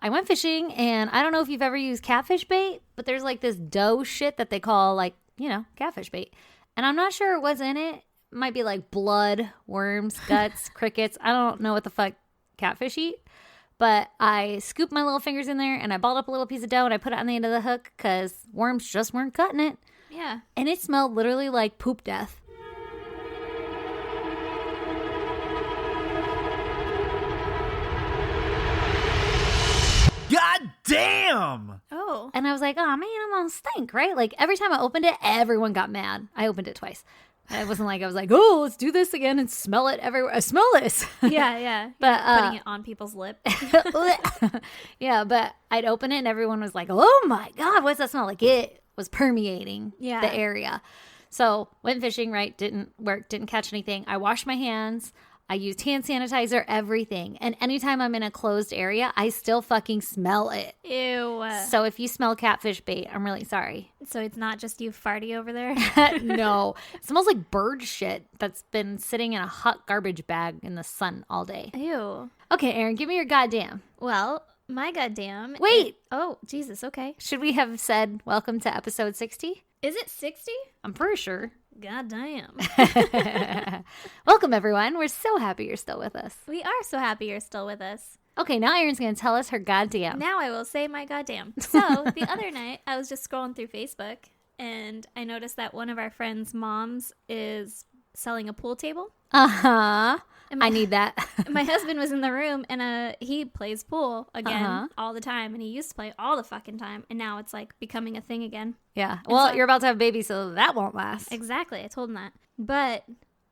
I went fishing, and I don't know if you've ever used catfish bait, but there's like this dough shit that they call like, catfish bait. And I'm not sure what's in it. It might be like blood, worms, guts, crickets. I don't know what the fuck catfish eat. But I scooped my little fingers in there, and I balled up a little piece of dough, and I put it on the end of the hook because worms just weren't cutting it. Yeah. And it smelled literally like poop death. God damn! Oh. And I was like, oh man, I'm gonna stink, right? Like every time I opened it, everyone got mad. I opened it twice. It wasn't like I was like, oh, let's do this again and smell it everywhere. I smell this. Yeah. But putting it on people's lip. Yeah, but I'd open it and everyone was like, oh my God, what's that smell? Like it was permeating the area. So went fishing, right? Didn't work, didn't catch anything. I washed my hands. I used hand sanitizer, everything. And anytime I'm in a closed area, I still fucking smell it. Ew. So if you smell catfish bait, I'm really sorry. So it's not just you farty over there? No. It smells like bird shit that's been sitting in a hot garbage bag in the sun all day. Ew. Okay, Aaron, give me your goddamn. Well, my goddamn. Wait. Oh, Jesus. Okay. Should we have said welcome to episode 60? Is it 60? I'm pretty sure. Goddamn. Welcome, everyone. We're so happy you're still with us. We are so happy you're still with us. Okay, now Erin's going to tell us her goddamn. Now I will say my goddamn. So the other night, I was just scrolling through Facebook, and I noticed that one of our friends' moms is selling a pool table. Uh-huh. I need that. My husband was in the room, and he plays pool again all the time, and he used to play all the fucking time, and now it's like becoming a thing again. Yeah. Well, you're about to have a baby, so that won't last. Exactly. I told him that. But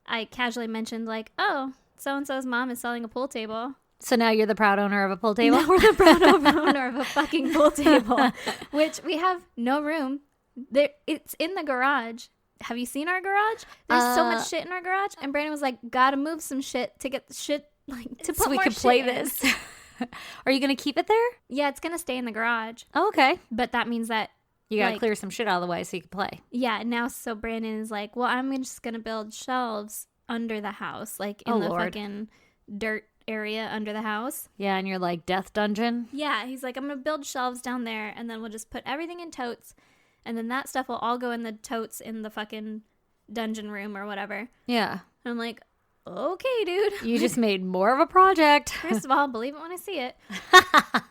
I casually mentioned like, oh, so-and-so's mom is selling a pool table. So now you're the proud owner of a pool table? Now we're the proud owner of a fucking pool table, which we have no room. It's in the garage. Have you seen our garage? There's so much shit in our garage. And Brandon was like, gotta move some shit to get the shit, like, to put so we more can shit play in. this. Are you going to keep it there? Yeah, it's going to stay in the garage. Oh, okay. But that means that You got to like, clear some shit out of the way so you can play. Yeah, now so Brandon is like, well, I'm just going to build shelves under the house, like in the Lord. fucking dirt area under the house. Yeah, and you're like death dungeon. Yeah, he's like, I'm going to build shelves down there, and then we'll just put everything in totes, and then that stuff will all go in the totes in the fucking dungeon room or whatever. Yeah. And I'm like, okay, dude. You just made more of a project. First of all, believe it when I see it.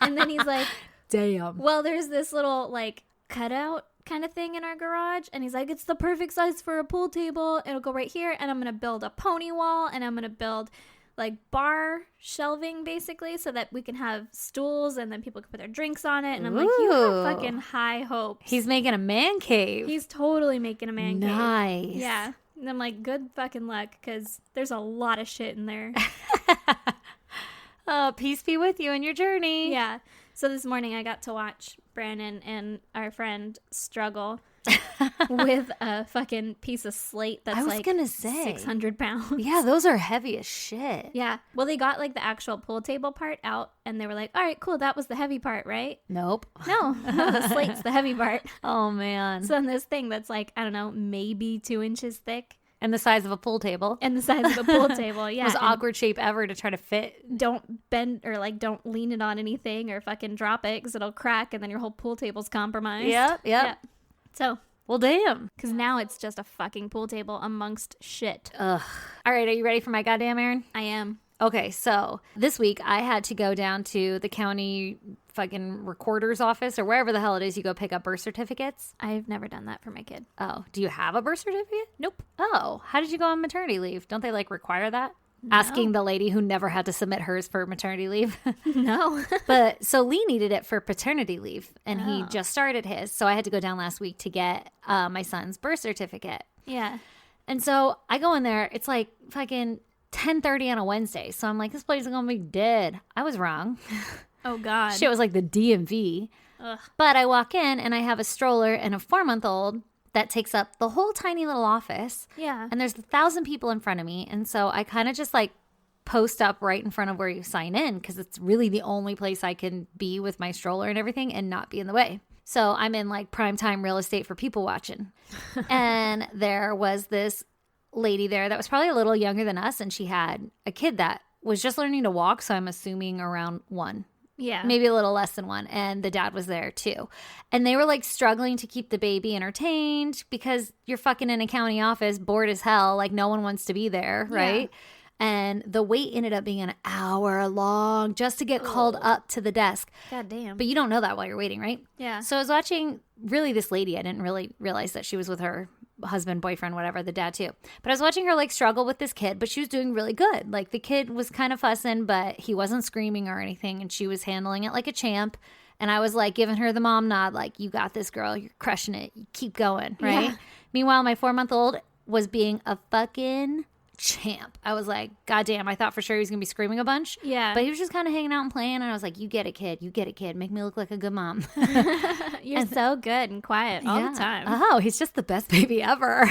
And then he's like, damn. well, there's this little like cutout kind of thing in our garage, and he's like, it's the perfect size for a pool table. It'll go right here, and I'm gonna build a pony wall, and I'm gonna build like bar shelving basically so that we can have stools and then people can put their drinks on it. And I'm like, you have fucking high hopes. He's making a man cave. He's totally making a man cave. Nice. Yeah. And I'm like, good fucking luck, because there's a lot of shit in there. Peace be with you in your journey. Yeah. So this morning I got to watch Brandon and our friend struggle with a fucking piece of slate that's like gonna say 600 pounds. Yeah, those are heavy as shit. Yeah. Well, they got like the actual pool table part out, and they were like, all right, cool, that was the heavy part, right? Nope. No, the slate's the heavy part. Oh, man. So on this thing that's like, I don't know, maybe 2 inches thick. And the size of a pool table. And the size of a pool table, yeah. Most awkward shape ever to try to fit. Don't bend or like don't lean it on anything or fucking drop it because it'll crack and then your whole pool table's compromised. Yep. Yeah. So, Well, damn. because now it's just a fucking pool table amongst shit. Ugh. All right, are you ready for my goddamn, Aaron? I am. Okay, so this week I had to go down to the county fucking recorder's office or wherever the hell it is you go pick up birth certificates. I've never done that for my kid. Oh, do you have a birth certificate? Nope. Oh, how did you go on maternity leave? Don't they like require that? Asking the lady who never had to submit hers for maternity leave. No. But so Lee needed it for paternity leave and he Oh. just started his. So I had to go down last week to get my son's birth certificate. Yeah. And so I go in there. It's like fucking 10:30 on a Wednesday. So I'm like, this place is going to be dead. I was wrong. Oh, God. Shit was like the DMV. Ugh. But I walk in and I have a stroller and a 4-month-old that takes up the whole tiny little office. Yeah. And there's 1,000 people in front of me. And so I kind of just like post up right in front of where you sign in because it's really the only place I can be with my stroller and everything and not be in the way. So I'm in like prime time real estate for people watching. And there was this lady there that was probably a little younger than us. And she had a kid that was just learning to walk. So I'm assuming around 1. Yeah. Maybe a little less than 1. And the dad was there too. And they were like struggling to keep the baby entertained because you're fucking in a county office, bored as hell. Like no one wants to be there, right? Yeah. And the wait ended up being an hour long just to get called up to the desk. God damn. But you don't know that while you're waiting, right? Yeah. So I was watching really this lady. I didn't really realize that she was with her husband, boyfriend, whatever, the dad too. But I was watching her like struggle with this kid, but she was doing really good. Like the kid was kind of fussing, but he wasn't screaming or anything. And she was handling it like a champ. And I was like giving her the mom nod, like, you got this, girl. You're crushing it. You keep going, right? Yeah. Meanwhile, my 4-month-old was being a fucking champ. I was like, God damn, I thought for sure he was going to be screaming a bunch. Yeah. But he was just kind of hanging out and playing. And I was like, you get it, kid. You get it, kid. Make me look like a good mom. You're so good and quiet all the time. Oh, he's just the best baby ever.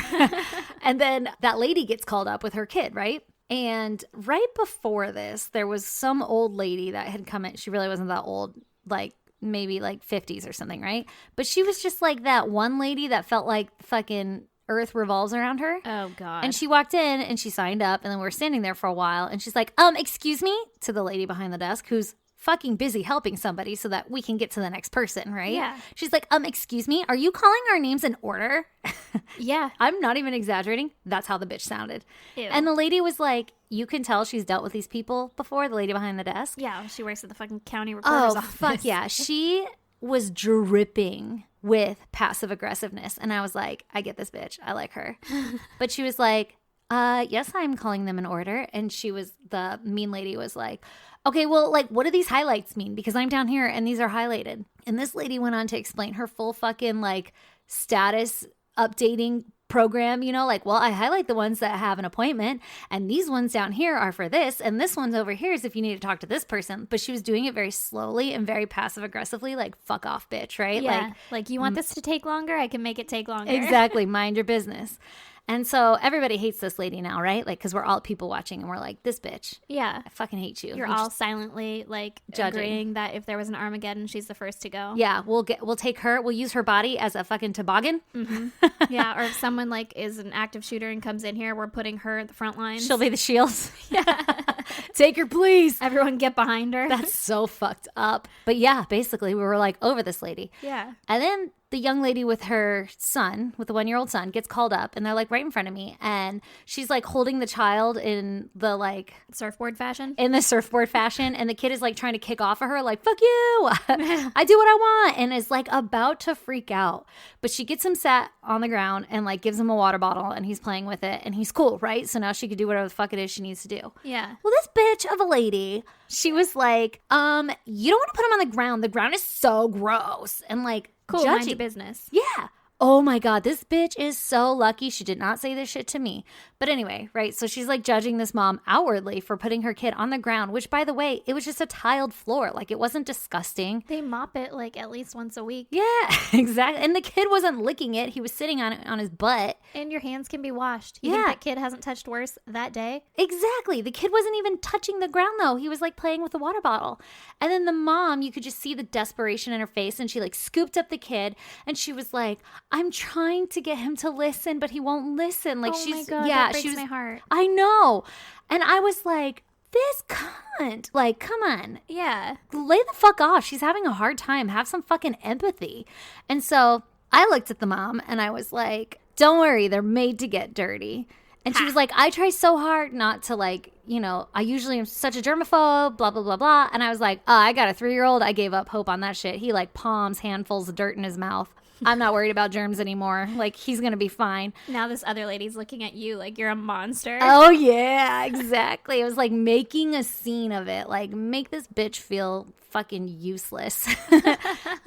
And then that lady gets called up with her kid, right? And right before this, there was some old lady that had come in. She really wasn't that old, like maybe like 50s or something, right? But she was just like that one lady that felt like fucking earth revolves around her. Oh, God. And she walked in and she signed up, and then we were standing there for a while, and she's like, excuse me, to the lady behind the desk who's fucking busy helping somebody so that we can get to the next person, right? Yeah. She's like, excuse me, are you calling our names in order? Yeah. I'm not even exaggerating. That's how the bitch sounded. Ew. And the lady was like, you can tell she's dealt with these people before, the lady behind the desk. Yeah, she works at the fucking county recorder's Oh, office. fuck yeah. She was dripping with passive aggressiveness. And I was like, I get this bitch. I like her. But she was like, yes, I'm calling them in order. And the mean lady was like, okay, well, like, what do these highlights mean? Because I'm down here and these are highlighted. And this lady went on to explain her full fucking like status updating program, like, well, I highlight the ones that have an appointment, and these ones down here are for this, and this one's over here is if you need to talk to this person. But she was doing it very slowly and very passive aggressively, like, fuck off, bitch, right? Yeah. Like you want this to take longer? I can make it take longer. Exactly. Mind your business. And so everybody hates this lady now, right? Like, because we're all people watching and we're like, this bitch, Yeah. I fucking hate you. You're You all just- silently like Judging. agreeing that if there was an Armageddon, she's the first to go. Yeah, we'll take her, we'll use her body as a fucking toboggan. Yeah. Or if someone like is an active shooter and comes in here, we're putting her at the front lines. She'll be the shields. Take her, please. Everyone get behind her. That's so fucked up. But yeah, basically, we were like over this lady. yeah. And then the young lady with her son, with the 1-year-old son, gets called up, and they're like right in front of me. And she's like holding the child in the like Surfboard fashion. in the surfboard fashion, and the kid is like trying to kick off of her, like, fuck you, I do what I want, and is like about to freak out. But she gets him sat on the ground and like gives him a water bottle, and he's playing with it, and he's cool, right? So now she could do whatever the fuck it is she needs to do. Yeah. Well, this bitch of a lady, she was like, you don't want to put him on the ground. The ground is so gross. And like, Cool. Mind judging. your business. Yeah. Oh my God, this bitch is so lucky she did not say this shit to me. But anyway, right? So she's like judging this mom outwardly for putting her kid on the ground, which, by the way, it was just a tiled floor. Like, it wasn't disgusting. They mop it like at least once a week. Yeah, exactly. And the kid wasn't licking it. He was sitting on it on his butt. And your hands can be washed. You Yeah. think that kid hasn't touched worse that day? Exactly. The kid wasn't even touching the ground, though. He was like playing with the water bottle. And then the mom, you could just see the desperation in her face. And she like scooped up the kid, and she was like, I'm trying to get him to listen, but he won't listen. Like, Oh she's, my God, yeah, that breaks she was, my heart. I know. And I was like, this cunt. Like, come on. Yeah. Lay the fuck off. She's having a hard time. Have some fucking empathy. And so I looked at the mom and I was like, don't worry, they're made to get dirty. And she was like, I try so hard not to like, I usually am such a germaphobe, blah, blah, blah, blah. And I was like, I got a 3-year-old. I gave up hope on that shit. He like palms handfuls of dirt in his mouth. I'm not worried about germs anymore. Like, he's going to be fine. Now this other lady's looking at you like you're a monster. Oh, yeah, exactly. It was like making a scene of it. Like, make this bitch feel fucking useless.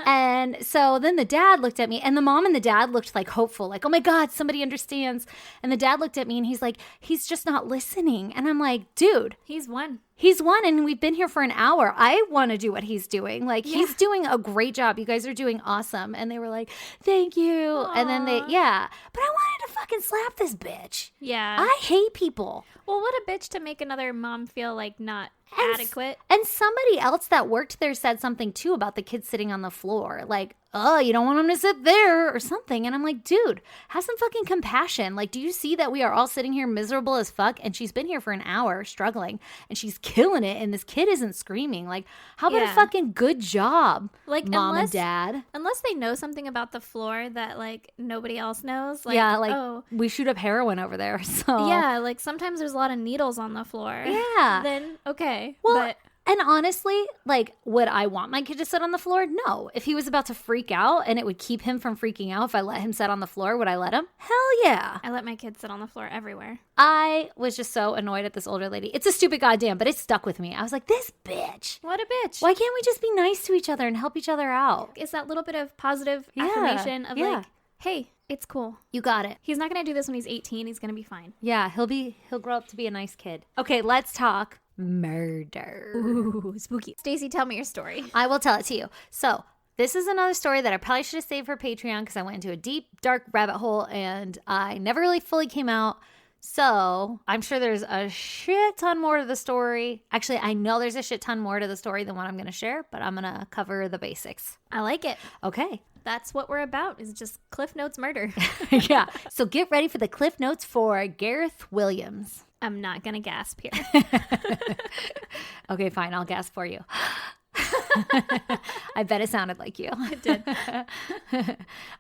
And so then the dad looked at me, and the mom and the dad looked like hopeful, like, oh my God, somebody understands. And the dad looked at me and he's like, he's just not listening. And I'm like, dude, He's one. he's one, and we've been here for an hour. I want to do what he's doing. Like, he's doing a great job. You guys are doing awesome. And they were like, thank you. And then Aw. yeah. But I wanted to fucking slap this bitch. Yeah. I hate people. Well, what a bitch to make another mom feel like not adequate. And somebody else that worked there said something too about the kid sitting on the floor. Like, oh, you don't want him to sit there or something. And I'm like, dude, have some fucking compassion. Like, do you see that we are all sitting here miserable as fuck? And she's been here for an hour struggling and she's killing it. And this kid isn't screaming. Like, how about a fucking good job, like, mom and dad? Unless they know something about the floor that, like, nobody else knows. Like, yeah, like, we shoot up heroin over there. So yeah, like, sometimes there's a lot of needles on the floor. Yeah. Then, okay. Well, and honestly, like, would I want my kid to sit on the floor? No. If he was about to freak out and it would keep him from freaking out if I let him sit on the floor, would I let him? Hell yeah. I let my kids sit on the floor everywhere. I was just so annoyed at this older lady. It's a stupid goddamn, but it stuck with me. I was like, this bitch. What a bitch. Why can't we just be nice to each other and help each other out? It's that little bit of positive affirmation of like, hey, it's cool. You got it. He's not going to do this when he's 18. He's going to be fine. Yeah, he'll grow up to be a nice kid. Okay, let's talk murder. Ooh, spooky. Stacey, tell me your story. I will tell it to you. So, this is another story that I probably should have saved for Patreon because I went into a deep, dark rabbit hole and I never really fully came out. So, I'm sure there's a shit ton more to the story. Actually, I know there's a shit ton more to the story than what I'm going to share, but I'm going to cover the basics. I like it. Okay. That's what we're about, is just Cliff Notes murder. Yeah. So, get ready for the Cliff Notes for Gareth Williams. I'm not going to gasp here. Okay, fine. I'll gasp for you. I bet it sounded like you. It did.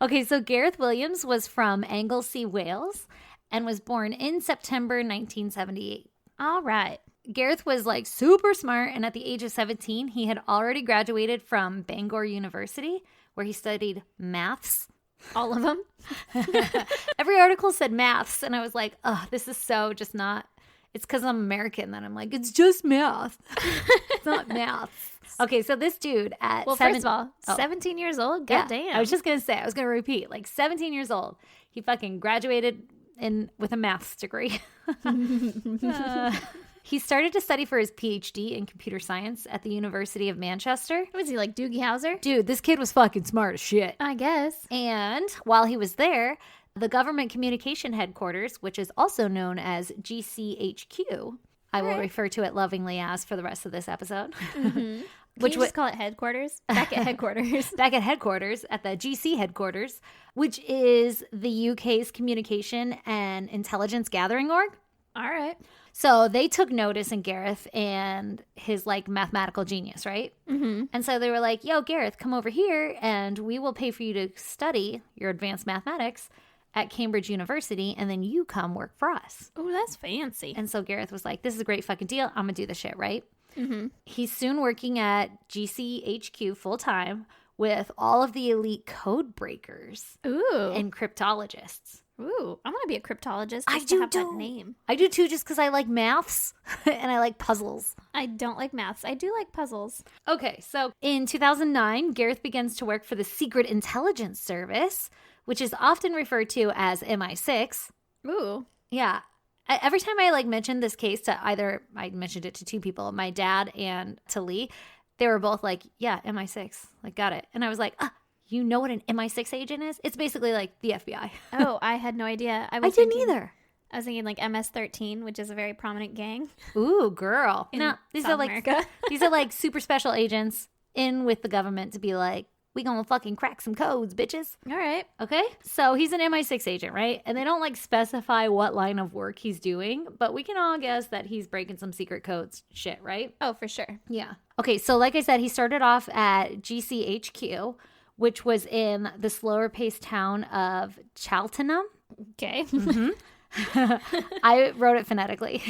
Okay, so Gareth Williams was from Anglesey, Wales, and was born in September 1978. All right. Gareth was like super smart, and at the age of 17, he had already graduated from Bangor University, where he studied maths. All of them? Every article said maths, and I was like, oh, this is so just not. It's because I'm American that I'm like, it's just math. It's not math. Okay, so this dude at first of all, 17 years old? God damn. I was just going to say, I was going to repeat, like 17 years old. He fucking graduated with a maths degree. He started to study for his PhD in computer science at the University of Manchester. Was he like Doogie Howser? Dude, this kid was fucking smart as shit. I guess. And while he was there, the government communication headquarters, which is also known as GCHQ, I will refer to it lovingly as for the rest of this episode. Mm-hmm. Which you just call it headquarters? Back at headquarters. Back at headquarters, at the GC headquarters, which is the UK's communication and intelligence gathering org. All right. So they took notice in Gareth and his like mathematical genius, right? Mm-hmm. And so they were like, yo, Gareth, come over here and we will pay for you to study your advanced mathematics at Cambridge University, and then you come work for us. Oh, that's fancy. And so Gareth was like, this is a great fucking deal. I'm going to do this shit, right? Mm-hmm. He's soon working at GCHQ full-time with all of the elite code breakers and cryptologists. Ooh, I want to be a cryptologist. I do have too. That name. I do too, just because I like maths and I like puzzles. I don't like maths. I do like puzzles. Okay, so in 2009, Gareth begins to work for the Secret Intelligence Service, which is often referred to as MI6. Ooh. Yeah. Every time I like mentioned this case to either, I mentioned it to two people, my dad and to Lee, they were both like, yeah, MI6, like got it. And I was like, you know what an MI6 agent is? It's basically like the FBI. Oh, I had no idea. I didn't either. I was thinking like MS-13, which is a very prominent gang. Ooh, girl. In South America. These are like super special agents in with the government to be like, we gonna fucking crack some codes, bitches. All right. Okay? So he's an MI6 agent, right? And they don't like specify what line of work he's doing, but we can all guess that he's breaking some secret codes shit, right? Oh, for sure. Yeah. Okay, so like I said, he started off at GCHQ, which was in the slower paced town of Cheltenham. Okay. Mm-hmm. I wrote it phonetically.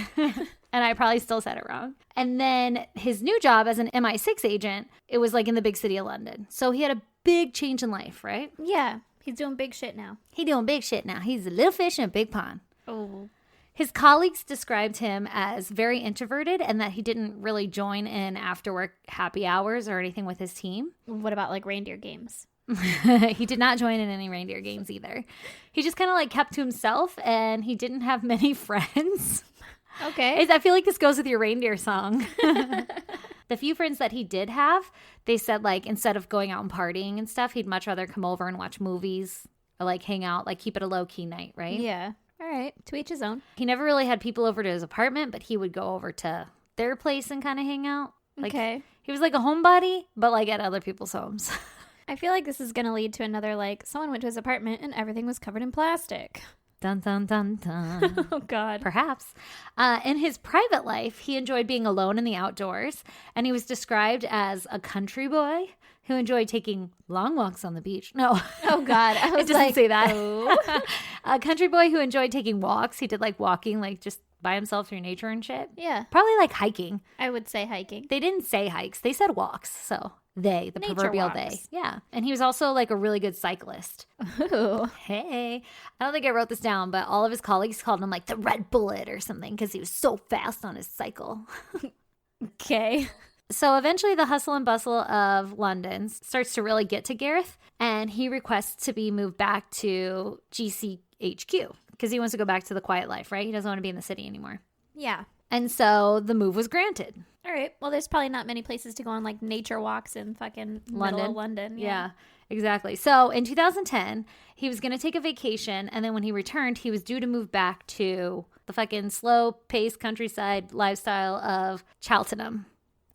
And I probably still said it wrong. And then his new job as an MI6 agent, it was like in the big city of London. So he had a big change in life, right? Yeah. He's doing big shit now. He doing big shit now. He's a little fish in a big pond. Oh. His colleagues described him as very introverted and that he didn't really join in after work happy hours or anything with his team. What about like reindeer games? He did not join in any reindeer games either. He just kind of like kept to himself and he didn't have many friends. Okay. I feel like this goes with your reindeer song. The few friends that he did have, they said like instead of going out and partying and stuff, he'd much rather come over and watch movies or like hang out, like keep it a low key night, right? Yeah. All right. To each his own. He never really had people over to his apartment, but he would go over to their place and kind of hang out. Like, Okay. he was like a homebody, but like at other people's homes. I feel like this is going to lead to another, like, someone went to his apartment and everything was covered in plastic. Dun, dun, dun, dun. Oh, God. Perhaps. In his private life, he enjoyed being alone in the outdoors, and he was described as a country boy who enjoyed taking long walks on the beach. No. Oh, God. I was It doesn't like, say that. oh. A country boy who enjoyed taking walks. He did like walking, like just by himself through nature and shit. Yeah. Probably like hiking. I would say hiking. They didn't say hikes. They said walks. So the Nature proverbial walks. they. Yeah. And he was also like a really good cyclist. Ooh. Hey, I don't think I wrote this down, but all of his colleagues called him like the Red Bullet or something because he was so fast on his cycle. Okay. So eventually the hustle and bustle of London starts to really get to Gareth, and he requests to be moved back to GCHQ because he wants to go back to the quiet life, right? He doesn't want to be in the city anymore. Yeah. And so the move was granted. All right. Well, there's probably not many places to go on like nature walks in fucking middle of London. Yeah, exactly. So in 2010, he was going to take a vacation. And then when he returned, he was due to move back to the fucking slow-paced countryside lifestyle of Cheltenham.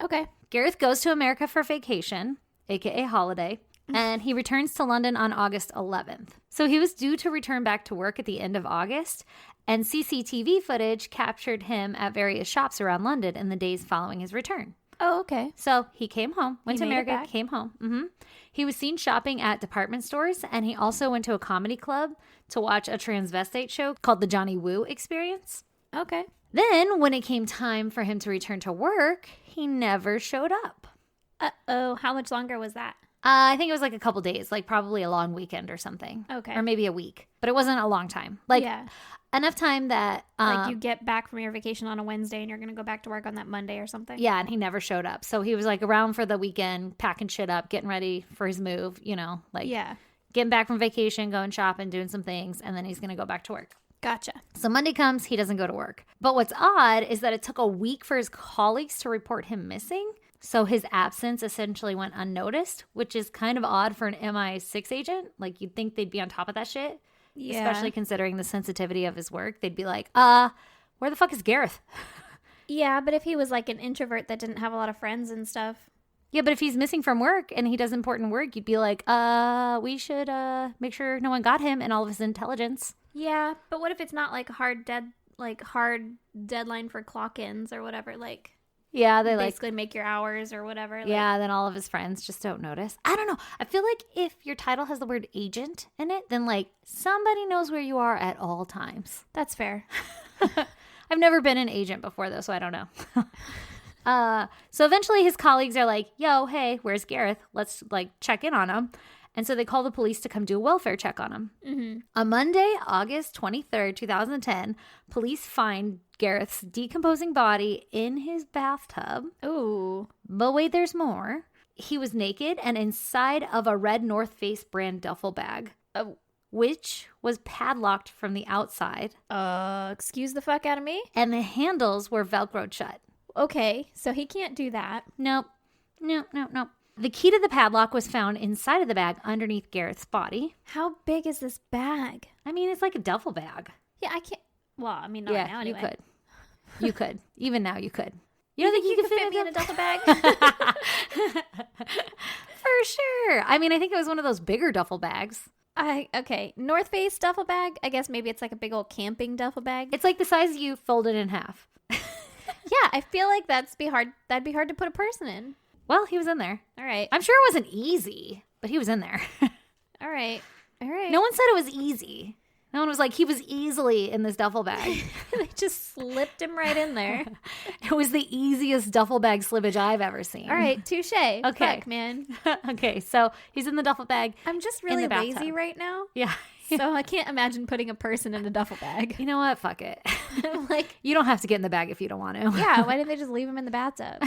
Okay. Gareth goes to America for vacation, aka holiday, and he returns to London on August 11th. So he was due to return back to work at the end of August, and CCTV footage captured him at various shops around London in the days following his return. Oh, okay. So he came home, went He to made it America, back? came home. He was seen shopping at department stores, and he also went to a comedy club to watch a transvestite show called The Johnny Woo Experience. Okay. Then, when it came time for him to return to work, he never showed up. Uh-oh. How much longer was that? I think it was like a couple days, like probably a long weekend or something. Okay. Or maybe a week, but it wasn't a long time. Like yeah. enough time that, Like you get back from your vacation on a Wednesday and you're going to go back to work on that Monday or something. yeah, and he never showed up. So he was like around for the weekend, packing shit up, getting ready for his move, you know, like Yeah. getting back from vacation, going shopping, doing some things, and then he's going to go back to work. Gotcha. So Monday comes, he doesn't go to work. But what's odd is that it took a week for his colleagues to report him missing. So his absence essentially went unnoticed, which is kind of odd for an MI6 agent. Like you'd think they'd be on top of that shit. Yeah. Especially considering the sensitivity of his work. They'd be like, where the fuck is Gareth? Yeah, but if he was like an introvert that didn't have a lot of friends and stuff. Yeah, but if he's missing from work and he does important work, you'd be like, we should make sure no one got him and all of his intelligence. Yeah, but what if it's not like hard deadline for clock-ins or whatever? Like, Yeah, they basically make your hours or whatever. Like, yeah, then all of his friends just don't notice. I don't know. I feel like if your title has the word agent in it, then like somebody knows where you are at all times. that's fair. I've never been an agent before though, so I don't know. So eventually his colleagues are like, yo, hey, where's Gareth? Let's like check in on him. And so they call the police to come do a welfare check on him. Mm-hmm. On Monday, August 23rd, 2010, police find Gareth's decomposing body in his bathtub. Ooh. But wait, there's more. He was naked and inside of a red North Face brand duffel bag, which was padlocked from the outside, Excuse the fuck out of me? and the handles were Velcroed shut. Okay, so he can't do that. Nope. No. The key to the padlock was found inside of the bag underneath Gareth's body. How big is this bag? I mean, it's like a duffel bag. Yeah, I can't. Well, I mean, not now anyway. you could. You could. Even now, you could. You don't think you could fit me in a duffel bag? For sure. I mean, I think it was one of those bigger duffel bags. Okay, North Face duffel bag. I guess maybe it's like a big old camping duffel bag. It's like the size you fold it in half. Yeah, I feel like that'd be hard to put a person in. Well, he was in there. All right. I'm sure it wasn't easy, but he was in there. All right. No No one said it was easy. No one was like, he was easily in this duffel bag. They just slipped him right in there. It was the easiest duffel bag slippage I've ever seen. All right, touche. Okay. Fuck, man. Okay, so he's in the duffel bag. I'm just In really the bathtub. lazy right now. Yeah. So I can't imagine putting a person in a duffel bag. You know what? Fuck it. Like, You don't have to get in the bag if you don't want to. yeah, why didn't they just leave him in the bathtub?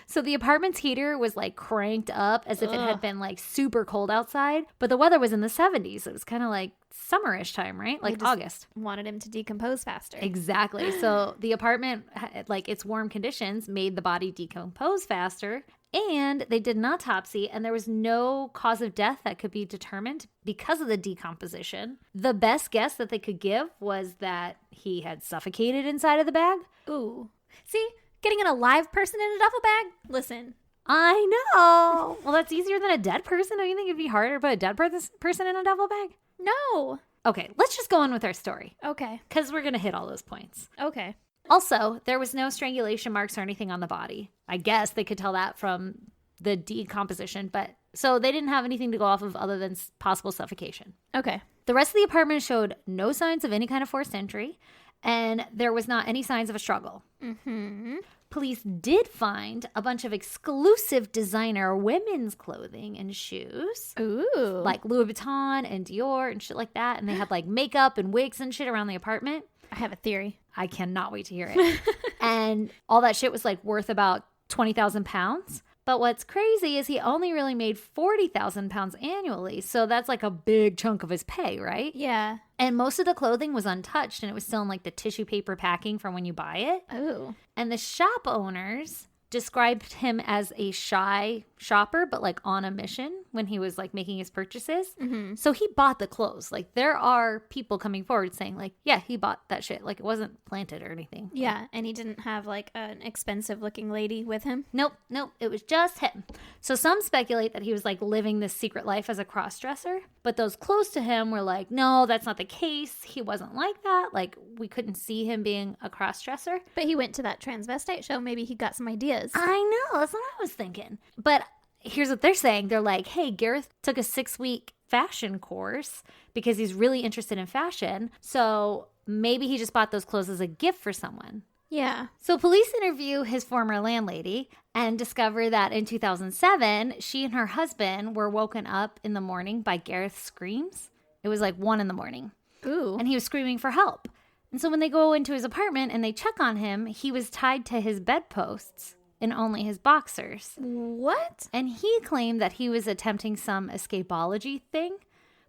So the apartment's heater was like cranked up as if it had Ugh. been like super cold outside, but the weather was in the 70s. It was kind of like summerish time, right? Like just- August. Wanted him to decompose faster. Exactly. So the apartment, like its warm conditions, made the body decompose faster. And they did an autopsy, and there was no cause of death that could be determined because of the decomposition. The best guess that they could give was that he had suffocated inside of the bag. Ooh. See, getting an alive person in a duffel bag? Listen. I know. Well, that's easier than a dead person. Don't you think it'd be harder to put a dead person in a duffel bag? No. Okay, let's just go on with our story Okay. because we're going to hit all those points. Okay. Also, there was no strangulation marks or anything on the body. I guess they could tell that from the decomposition, but so they didn't have anything to go off of other than possible suffocation. Okay. The rest of the apartment showed no signs of any kind of forced entry, and there was not any signs of a struggle. Mm-hmm. Police did find a bunch of exclusive designer women's clothing and shoes, Ooh. like Louis Vuitton and Dior and shit like that, and they had like makeup and wigs and shit around the apartment. I have a theory. I cannot wait to hear it. And all that shit was like worth about 20,000 pounds. But what's crazy is he only really made 40,000 pounds annually. So that's like a big chunk of his pay, right? Yeah. And most of the clothing was untouched and it was still in like the tissue paper packing from when you buy it. Ooh. And the shop owners described him as a shy shopper, but like on a mission when he was like making his purchases. Mm-hmm. So he bought the clothes. Like there are people coming forward saying like, yeah, he bought that shit. Like it wasn't planted or anything. Yeah, and he didn't have like an expensive looking lady with him. Nope. It was just him. So some speculate that he was like living this secret life as a cross-dresser, but those close to him were like, no, that's not the case. He wasn't like that. Like we couldn't see him being a cross-dresser. But he went to that transvestite show. Maybe he got some ideas. I know. That's what I was thinking. But here's what they're saying. They're like, hey, Gareth took a 6-week fashion course because he's really interested in fashion. So maybe he just bought those clothes as a gift for someone. Yeah. So police interview his former landlady and discover that in 2007, she and her husband were woken up in the morning by Gareth's screams. It was like 1 a.m. Ooh. And he was screaming for help. And so when they go into his apartment and they check on him, he was tied to his bedposts in only his boxers. What? And he claimed that he was attempting some escapology thing,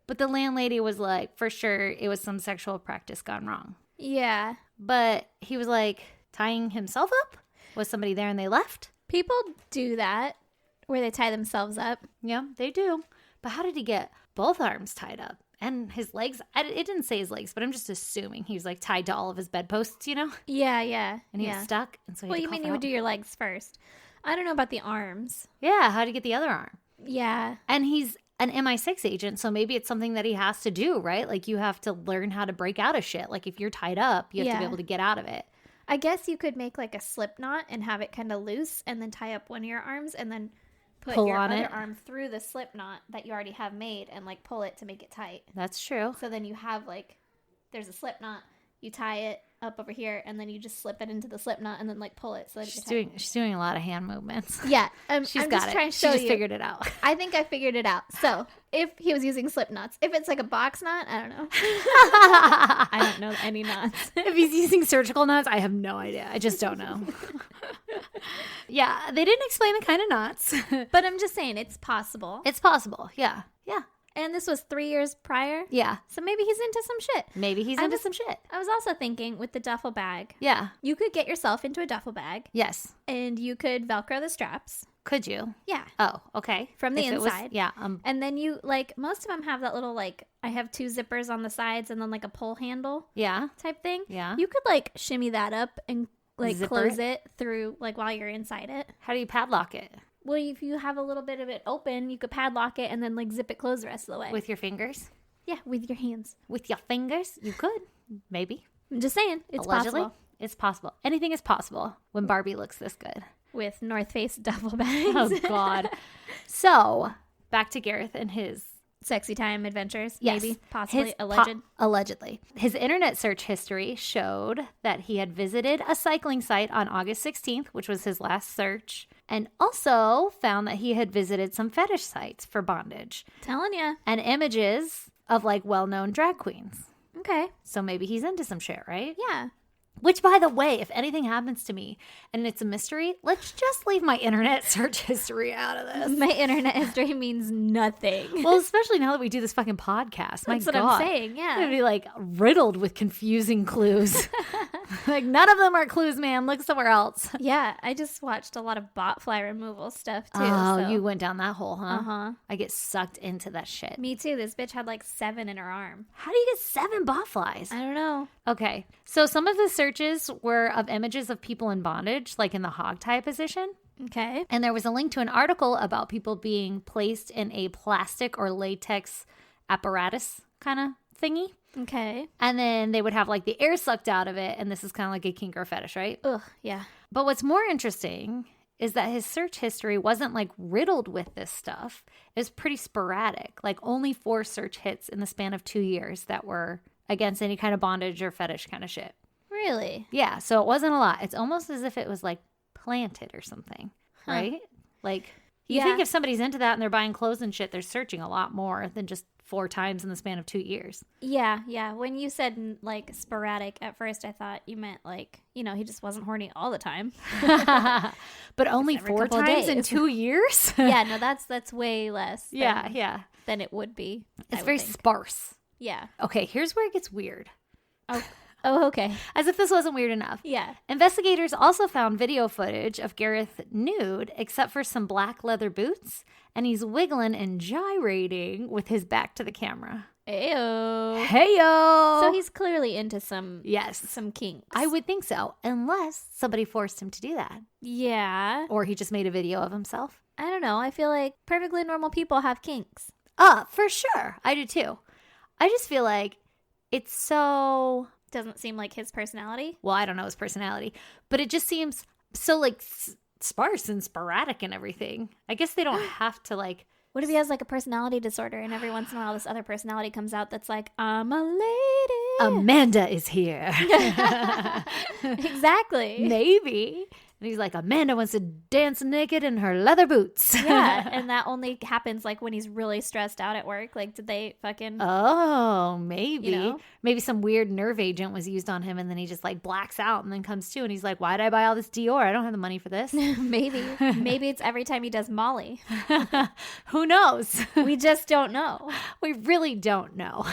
but the landlady was like, for sure, it was some sexual practice gone wrong. Yeah. But he was like tying himself up? Was somebody there and they left? People do that where they tie themselves up. Yeah, they do. But how did he get both arms tied up? And his legs? It didn't say his legs, but I'm just assuming he was like tied to all of his bedposts, you know? Yeah, yeah. And he yeah. was stuck. And so he Well, had to you cough mean it you would out. do your legs first. I don't know about the arms. Yeah, how to get the other arm? Yeah. And he's an MI6 agent, so maybe it's something that he has to do, right? Like you have to learn how to break out of shit. Like if you're tied up, you have to be Yeah. able to get out of it. I guess you could make like a slip knot and have it kind of loose and then tie up one of your arms and then put Pull your on other it. arm through the slip knot that you already have made and like pull it to make it tight. That's true. So then you have like, there's a slip knot, you tie it up over here and then you just slip it into the slip knot and then like pull it so that She's doing a lot of hand movements. Yeah, She's I'm got just it. trying to She show just you. figured it out. I think I figured it out. So if he was using slip knots, if it's like a box knot, I don't know. I don't know any knots. If he's using surgical knots, I have no idea. I just don't know. Yeah, they didn't explain the kind of knots. But I'm just saying it's possible. It's possible. Yeah. Yeah. And this was 3 years prior. Yeah. So maybe he's into some shit. Maybe he's I into was- some shit. I was also thinking with the duffel bag, Yeah. you could get yourself into a duffel bag Yes. and you could Velcro the straps. Could you? Yeah. Oh, okay. From the If it was- inside. yeah. And then you, like, most of them have that little, like, I have 2 zippers on the sides and then, like, a pull handle Yeah. type thing. Yeah. You could, like, shimmy that up and, like, Zipper close it through, like, while you're inside it. How do you padlock it? Well, if you have a little bit of it open, you could padlock it and then, like, zip it closed the rest of the way. With your fingers? Yeah, with your hands. With your fingers? You could. Maybe. I'm just saying, it's Allegedly. possible. It's possible. Anything is possible when Barbie looks this good. With North Face duffel bags. Oh, God. So, back to Gareth and his Sexy time adventures, Yes. maybe, possibly, His alleged. allegedly. His internet search history showed that he had visited a cycling site on August 16th, which was his last search, and also found that he had visited some fetish sites for bondage Telling ya. and images of like well-known drag queens. Okay. So maybe he's into some shit, right? Yeah. Which, by the way, if anything happens to me and it's a mystery, let's just leave my internet search history out of this. My internet history means nothing. Well, especially now that we do this fucking podcast. My That's what God. I'm saying, I'm gonna yeah. be like riddled with confusing clues. Like, none of them are clues, man. Look somewhere else. Yeah, I just watched a lot of botfly removal stuff too. Oh, so. you went down that hole, huh? Uh-huh. I get sucked into that shit. Me too. This bitch had like 7 in her arm. How do you get 7 botflies? I don't know. Okay, so some of the searches were of images of people in bondage, like in the hogtie position. Okay. And there was a link to an article about people being placed in a plastic or latex apparatus kind of thingy. Okay. And then they would have like the air sucked out of it. And this is kind of like a kink or fetish, right? Ugh, yeah. But what's more interesting is that his search history wasn't like riddled with this stuff. It was pretty sporadic, like only 4 search hits in the span of 2 years that were against any kind of bondage or fetish kind of shit. Really? Yeah, so it wasn't a lot. It's almost as if it was like planted or something, right? Like you think if somebody's into that and they're buying clothes and shit, they're searching a lot more than just 4 times in the span of 2 years. Yeah, yeah. When you said like sporadic at first, I thought you meant like, you know, he just wasn't horny all the time. But only every 4 couple of times in days. 2 years? Yeah, no, that's way less. Yeah. Than it would be. It's I would very think. sparse. Yeah. Okay, here's where it gets weird. Oh, okay. As if this wasn't weird enough. Yeah. Investigators also found video footage of Gareth nude, except for some black leather boots, and he's wiggling and gyrating with his back to the camera. Ayo. Heyo! So he's clearly into some yes, kinks. I would think so, unless somebody forced him to do that, Yeah. or he just made a video of himself. I don't know. I feel like perfectly normal people have kinks. For sure, I do too. I just feel like it's so. Doesn't seem like his personality. Well, I don't know his personality, but it just seems so like sparse and sporadic and everything. I guess they don't have to like. What if he has like a personality disorder and every once in a while this other personality comes out that's like, I'm a lady. Amanda is here. Exactly. Maybe. And he's like, Amanda wants to dance naked in her leather boots. Yeah, and that only happens like when he's really stressed out at work. Like, did they fucking... Oh, maybe. You know? Maybe some weird nerve agent was used on him and then he just like blacks out and then comes to and he's like, why did I buy all this Dior? I don't have the money for this. Maybe. Maybe it's every time he does Molly. Who knows? We just don't know. We really don't know.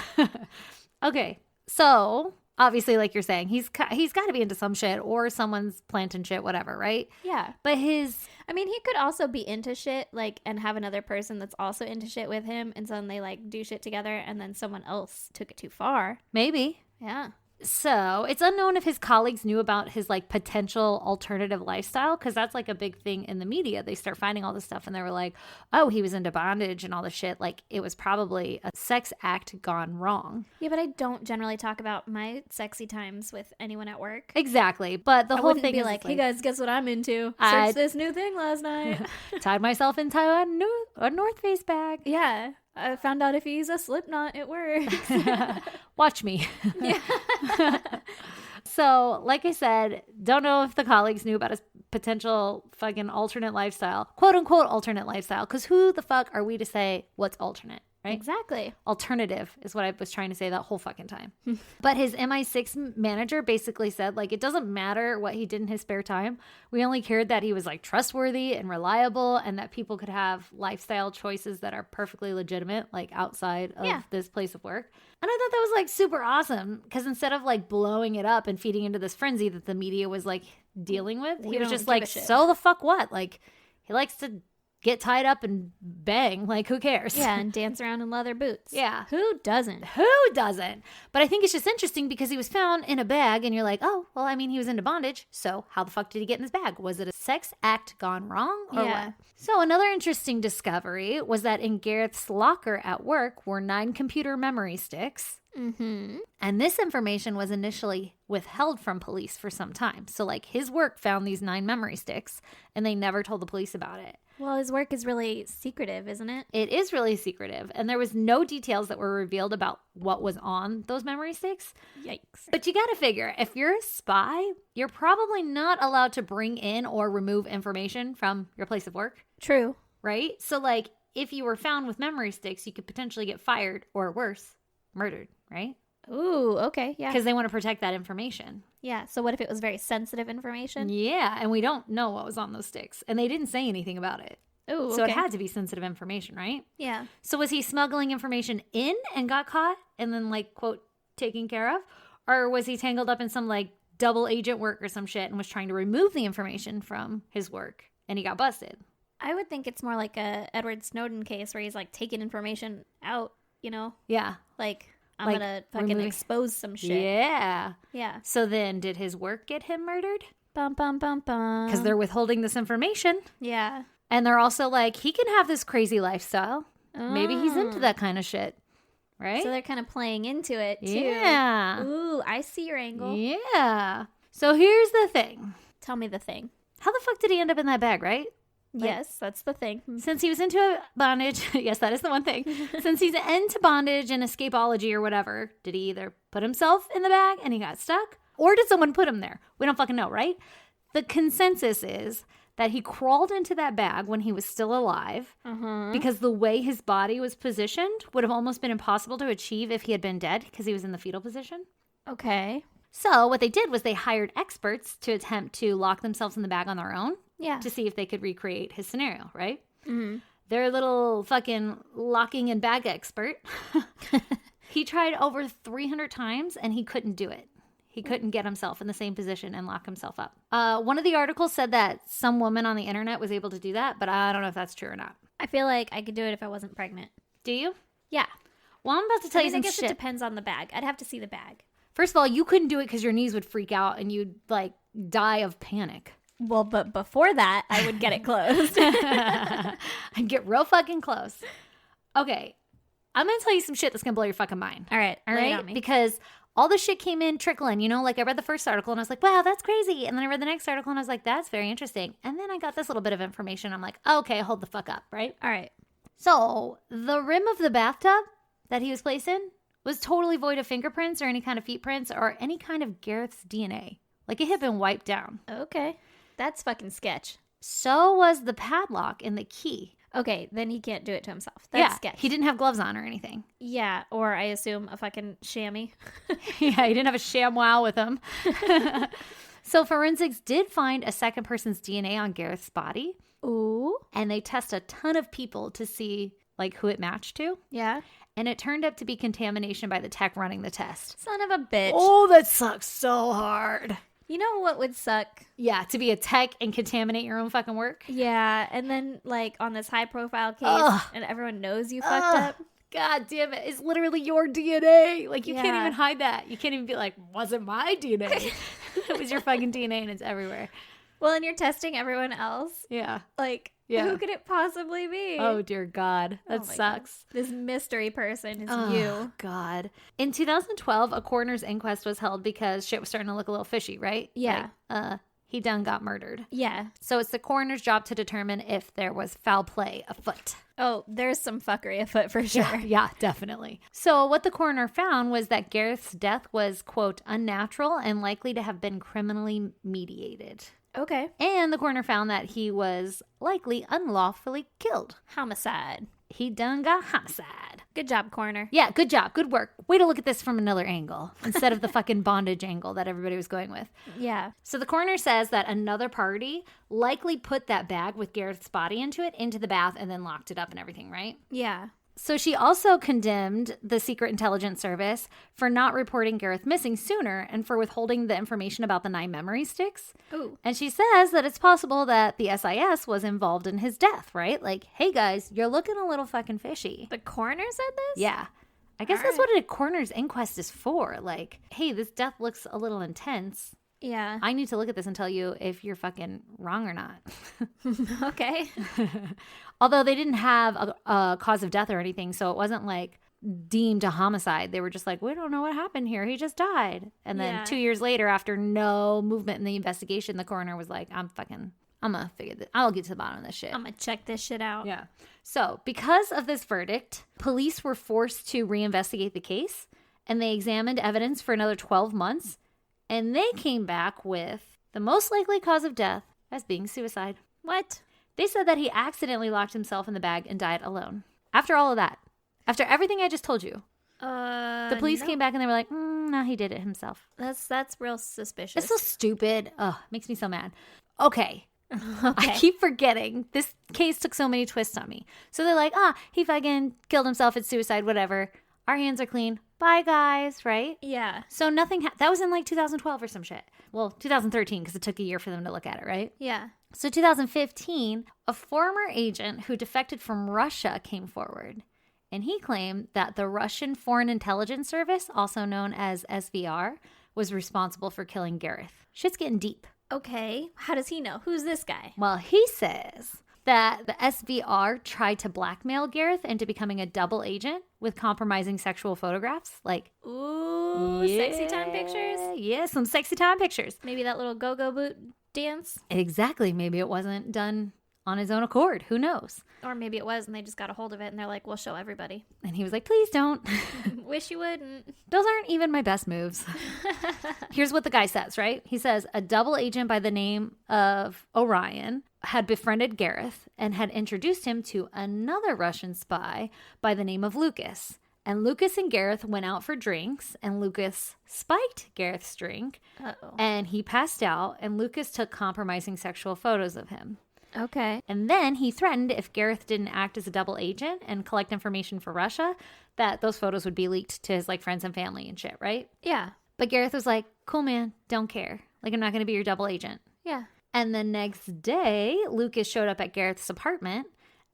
Okay, so obviously, like you're saying, he's got to be into some shit or someone's planting shit, whatever, right? Yeah. But I mean, he could also be into shit, like, and have another person that's also into shit with him, and so then they, like, do shit together, and then someone else took it too far. maybe. Yeah. So it's unknown if his colleagues knew about his like potential alternative lifestyle, because that's like a big thing in the media. They start finding all this stuff and they were like, oh, he was into bondage and all this shit. Like it was probably a sex act gone wrong. Yeah, but I don't generally talk about my sexy times with anyone at work. Exactly. But the I whole wouldn't thing be is like, hey guys, guess what I'm into? I- Searched this new thing last night. tied myself into a North Face bag. Yeah. I found out if you use a Slipknot, it works. Watch me. So, like I said, don't know if the colleagues knew about his potential fucking alternate lifestyle, quote unquote alternate lifestyle, because who the fuck are we to say what's alternate, right? Exactly. Alternative is what I was trying to say that whole fucking time. But his MI6 manager basically said, like, it doesn't matter what he did in his spare time. We only cared that he was like trustworthy and reliable and that people could have lifestyle choices that are perfectly legitimate, like outside of this place of work. And I thought that was like super awesome because instead of like blowing it up and feeding into this frenzy that the media was like dealing with, he was don't just give like, a shit. so the fuck what? Like, he likes to get tied up and bang. Like, who cares? Yeah, and dance around in leather boots. Yeah. Who doesn't? Who doesn't? But I think it's just interesting because he was found in a bag and you're like, oh, well, I mean, he was into bondage. So how the fuck did he get in this bag? Was it a sex act gone wrong or Yeah. what? So another interesting discovery was that in Gareth's locker at work were 9 computer memory sticks. Mm-hmm. And this information was initially withheld from police for some time. So like his work found these 9 memory sticks and they never told the police about it. Well, his work is really secretive, isn't it? It is really secretive, and there was no details that were revealed about what was on those memory sticks. Yikes. But you gotta figure, if you're a spy, you're probably not allowed to bring in or remove information from your place of work, True. right? So, like, if you were found with memory sticks, you could potentially get fired or worse, murdered, right? Ooh, okay. Yeah. Because they want to protect that information. Yeah. So what if it was very sensitive information? Yeah, and we don't know what was on those sticks, and they didn't say anything about it. Ooh, So it okay. had to be sensitive information, right? Yeah. So was he smuggling information in and got caught and then like, quote, taken care of? Or was he tangled up in some like double agent work or some shit and was trying to remove the information from his work, and he got busted. I would think it's more like a Edward Snowden case where he's like taking information out, you know? Yeah. Like, I'm Like, gonna fucking removing- expose some shit. Yeah. Yeah. So then did his work get him murdered? Bum, bum, bum, bum. Because they're withholding this information. Yeah. And they're also like, he can have this crazy lifestyle. Maybe he's into that kind of shit. Right? So they're kind of playing into it, too. Yeah. Ooh, I see your angle. Yeah. So here's the thing. Tell me the thing. How the fuck did he end up in that bag, right? Yes, that's the thing. Since he was into bondage, yes, that is the one thing. Since he's into bondage and escapology or whatever, did he either put himself in the bag and he got stuck? Or did someone put him there? We don't fucking know, right? The consensus is that he crawled into that bag when he was still alive because the way his body was positioned would have almost been impossible to achieve if he had been dead because he was in the fetal position. Okay. So what they did was they hired experts to attempt to lock themselves in the bag on their own Yeah. to see if they could recreate his scenario, right? Their little fucking locking in bag expert. He tried over 300 times and he couldn't do it. He couldn't get himself in the same position and lock himself up. One of the articles said that some woman on the internet was able to do that, but I don't know if that's true or not. I feel like I could do it if I wasn't pregnant. Do you? Yeah. Well, I'm about to tell I you mean, I some guess it shit. depends on the bag. I'd have to see the bag. First of all, you couldn't do it because your knees would freak out and you'd like die of panic. Well, but before that, I would get it closed. I'd get real fucking close. Okay, I'm gonna tell you some shit that's gonna blow your fucking mind. All right. All lay it right, on me. because all the shit came in trickling, you know, like I read the first article and I was like, wow, that's crazy. And then I read the next article and I was like, that's very interesting. And then I got this little bit of information. I'm like, okay, hold the fuck up, right? All right. So the rim of the bathtub that he was placed in was totally void of fingerprints or any kind of feet prints or any kind of Gareth's DNA. Like it had been wiped down. Okay. That's fucking sketch. So was the padlock and the key. Okay, then he can't do it to himself. That's sketch. He didn't have gloves on or anything. Yeah, or I assume a fucking chamois. Yeah, he didn't have a ShamWow with him. So forensics did find a second person's DNA on Gareth's body, Ooh. and they test a ton of people to see like who it matched to. Yeah. And it turned up to be contamination by the tech running the test. Son of a bitch. Oh, that sucks so hard. You know what would suck? Yeah, to be a tech and contaminate your own fucking work. Yeah, and then like on this high profile case Ugh. and everyone knows you fucked up. God damn it. It's literally your DNA. Like, you can't Yeah. even hide that. You can't even be like, wasn't my DNA. It was your fucking DNA and it's everywhere. Well, and you're testing everyone else. Yeah. Like, Yeah. who could it possibly be? Oh, dear God. Oh That my sucks. God. This mystery person is Oh, you. God. In 2012, a coroner's inquest was held because shit was starting to look a little fishy, right? Yeah. Like, he done got murdered. Yeah. So it's the coroner's job to determine if there was foul play afoot. Oh, there's some fuckery afoot for sure. Yeah, definitely. So what the coroner found was that Gareth's death was, quote, unnatural and likely to have been criminally mediated. Okay. And the coroner found that he was likely unlawfully killed. Homicide. He done got homicide. Good job, coroner. Yeah, good job. Good work. Way to look at this from another angle instead of the fucking bondage angle that everybody was going with. Yeah. So the coroner says that another party likely put that bag with Gareth's body into the bath and then locked it up and everything, right? Yeah. So she also condemned the Secret Intelligence Service for not reporting Gareth missing sooner and for withholding the information about the 9 memory sticks. Ooh. And she says that it's possible that the SIS was involved in his death, right? Like, hey guys, you're looking a little fucking fishy. The coroner said this? Yeah. I guess All that's right. what a coroner's inquest is for. Like, hey, this death looks a little intense. Yeah. I need to look at this and tell you if you're fucking wrong or not. Okay. Although they didn't have a cause of death or anything, so it wasn't like deemed a homicide. They were just like, we don't know what happened here. He just died. And then Yeah. 2 years later, after no movement in the investigation, the coroner was like, I'm gonna figure this. I'll get to the bottom of this shit. I'm going to check this shit out. Yeah. So because of this verdict, police were forced to reinvestigate the case, and they examined evidence for another 12 months, and they came back with the most likely cause of death as being suicide. What? They said that he accidentally locked himself in the bag and died alone. After all of that, after everything I just told you, the police no. came back and they were like, no, he did it himself. That's real suspicious. It's so stupid. Ugh, makes me so mad. Okay. I Okay. keep forgetting. This case took so many twists on me. So they're like, he fucking killed himself. It's suicide, whatever. Our hands are clean. bye guys, right? Yeah. So nothing, that was in like 2012 or some shit. Well, 2013, because it took a year for them to look at it, right? Yeah. So 2015, a former agent who defected from Russia came forward. And he claimed that the Russian Foreign Intelligence Service, also known as SVR, was responsible for killing Gareth. Shit's getting deep. Okay. How does he know? Who's this guy? Well, he says that the SVR tried to blackmail Gareth into becoming a double agent with compromising sexual photographs. Like, Ooh, sexy time pictures? Yeah, some sexy time pictures. Maybe that little go-go boot dance? Exactly. Maybe it wasn't done on his own accord. Who knows? Or maybe it was and they just got a hold of it and they're like, we'll show everybody. And he was like, please don't. Wish you wouldn't. Those aren't even my best moves. Here's what the guy says, right? He says a double agent by the name of Orion had befriended Gareth and had introduced him to another Russian spy by the name of Lucas. And Lucas and Gareth went out for drinks, and Lucas spiked Gareth's drink, and he passed out, and Lucas took compromising sexual photos of him. Okay. And then he threatened if Gareth didn't act as a double agent and collect information for Russia, that those photos would be leaked to his like friends and family and shit, right? Yeah. But Gareth was like, cool, man, don't care. Like, I'm not going to be your double agent. Yeah. And the next day, Lucas showed up at Gareth's apartment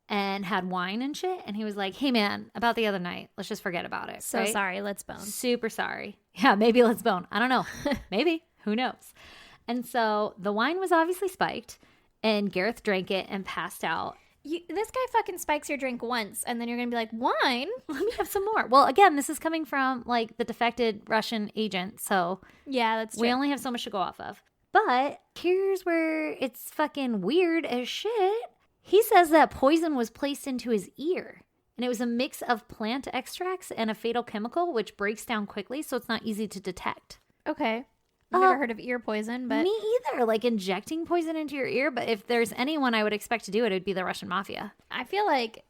and had wine and shit. And he was like, hey, man, about the other night, let's just forget about it. So right? sorry, let's bone. Super sorry. Yeah, maybe let's bone. I don't know. Maybe. Who knows? And so the wine was obviously spiked, and Gareth drank it and passed out. This guy fucking spikes your drink once, and then you're going to be like, wine? Let me have some more. Well, again, this is coming from like the defected Russian agent. So Yeah, that's true. we only have so much to go off of. But here's where it's fucking weird as shit. He says that poison was placed into his ear, and it was a mix of plant extracts and a fatal chemical, which breaks down quickly, so it's not easy to detect. Okay. I've never heard of ear poison, but... Me either, like injecting poison into your ear. But if there's anyone I would expect to do it, it'd be the Russian mafia. I feel like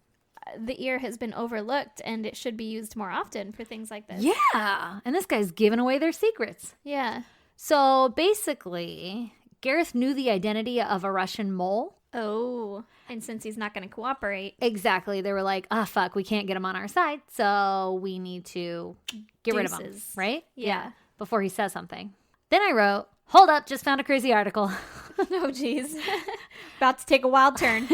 the ear has been overlooked, and it should be used more often for things like this. Yeah, and this guy's giving away their secrets. Yeah. So basically, Gareth knew the identity of a Russian mole. Oh. And since he's not going to cooperate... Exactly. They were like, fuck, we can't get him on our side, so we need to get rid of him, right? Yeah. Before he says something. Then I wrote, hold up, just found a crazy article. Oh, geez. About to take a wild turn.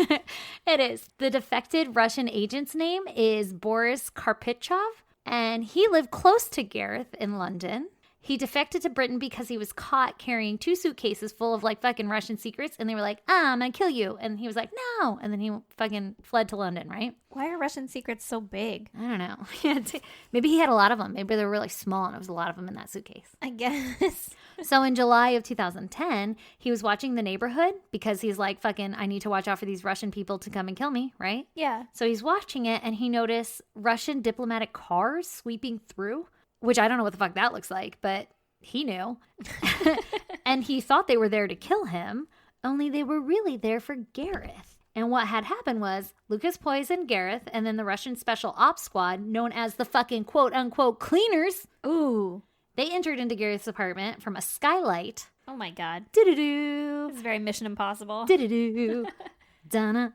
It is. The defected Russian agent's name is Boris Karpichov, and he lived close to Gareth in London. He defected to Britain because he was caught carrying 2 suitcases full of like fucking Russian secrets, and they were like, I'm gonna kill you. And he was like, no. And then he fucking fled to London, right? Why are Russian secrets so big? I don't know. Maybe he had a lot of them. Maybe they were really small and it was a lot of them in that suitcase. I guess. So in July of 2010, he was watching The Neighborhood because he's like, fucking, I need to watch out for these Russian people to come and kill me, right? Yeah. So he's watching it and he noticed Russian diplomatic cars sweeping through, which I don't know what the fuck that looks like, but he knew. And he thought they were there to kill him, only they were really there for Gareth. And what had happened was Lucas poisoned Gareth, and then the Russian Special Ops Squad, known as the fucking quote-unquote cleaners, they entered into Gareth's apartment from a skylight. Oh my god. Do-do-do. This is very Mission Impossible. Do-do-do. Donna.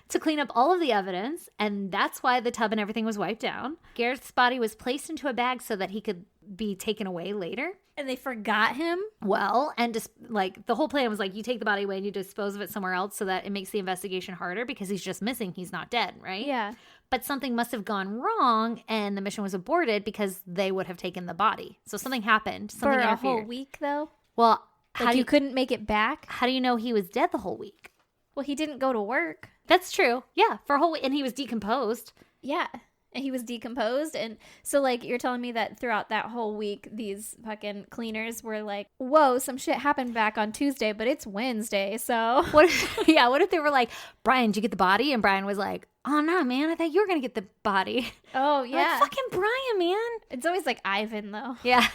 To clean up all of the evidence, and that's why the tub and everything was wiped down. Gareth's body was placed into a bag so that he could be taken away later. And they forgot him? Well, and just like the whole plan was like, you take the body away and you dispose of it somewhere else so that it makes the investigation harder because he's just missing. He's not dead, right? Yeah. But something must have gone wrong and the mission was aborted because they would have taken the body. So something happened. Something For a interfered. whole week, though? Well, Like you couldn't make it back? how do you know he was dead the whole week? Well, he didn't go to work. That's true. Yeah, for a whole week. And he was decomposed. Yeah. And he was decomposed. And so, like, you're telling me that throughout that whole week, these fucking cleaners were like, whoa, some shit happened back on Tuesday, but it's Wednesday, so. What if they were like, Brian, did you get the body? And Brian was like, oh, no, man, I thought you were going to get the body. Oh, I'm yeah. like, fucking Brian, man. It's always like Ivan, though. Yeah.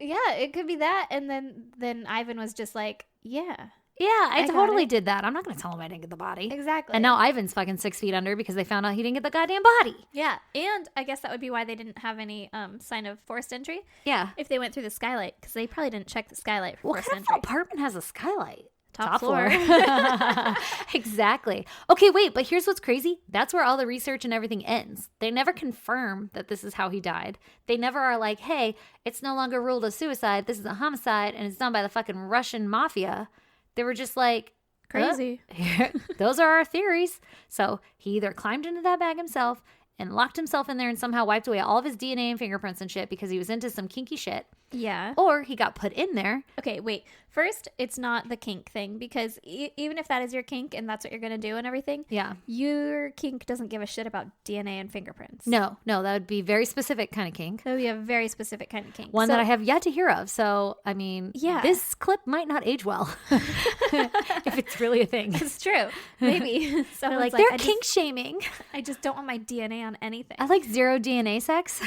Yeah, it could be that. And then Ivan was just like, yeah. Yeah, I got totally it. did that. I'm not going to tell him I didn't get the body. Exactly. And now Ivan's fucking 6 feet under because they found out he didn't get the goddamn body. Yeah. And I guess that would be why they didn't have any sign of forced entry Yeah. if they went through the skylight, because they probably didn't check the skylight for What forced kind entry. of apartment has a skylight? top floor. Exactly. Okay, wait, but here's what's crazy. That's where all the research and everything ends. They never confirm that this is how he died. They never are like, hey, it's no longer ruled a suicide. This is a homicide, and it's done by the fucking Russian mafia. They were just like, Crazy. those are our theories. So he either climbed into that bag himself and locked himself in there and somehow wiped away all of his DNA and fingerprints and shit because he was into some kinky shit. Yeah. Or he got put in there. Okay, wait. First, it's not the kink thing because even if that is your kink and that's what you're going to do and everything, Yeah. your kink doesn't give a shit about DNA and fingerprints. No, that would be very specific kind of kink. That would be a very specific kind of kink. One So- that I have yet to hear of. So, I mean, Yeah. this clip might not age well if it's really a thing. It's true. Maybe. They're Someone's like, they're I kink shaming. I just don't want my DNA on anything. I like zero DNA sex.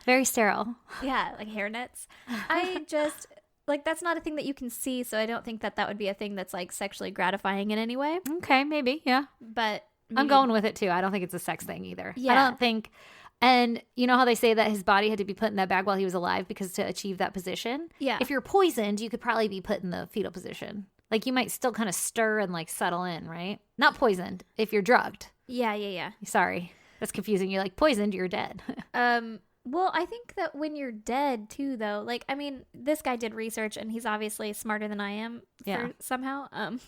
Very sterile. Yeah, like hair nets. I just, like, that's not a thing that you can see, so I don't think that that would be a thing that's, like, sexually gratifying in any way. Okay, maybe. Yeah. But I'm going with it too. I don't think it's a sex thing either. I Yeah. don't think. And you know how they say that his body had to be put in that bag while he was alive because to achieve that position? Yeah. If you're poisoned, you could probably be put in the fetal position. Like you might still kind of stir and like settle in, right? Not poisoned if you're drugged. Yeah. Sorry. That's confusing. You're like poisoned, you're dead. Well, I think that when you're dead too, though, like, I mean, this guy did research and he's obviously smarter than I am Yeah. somehow. I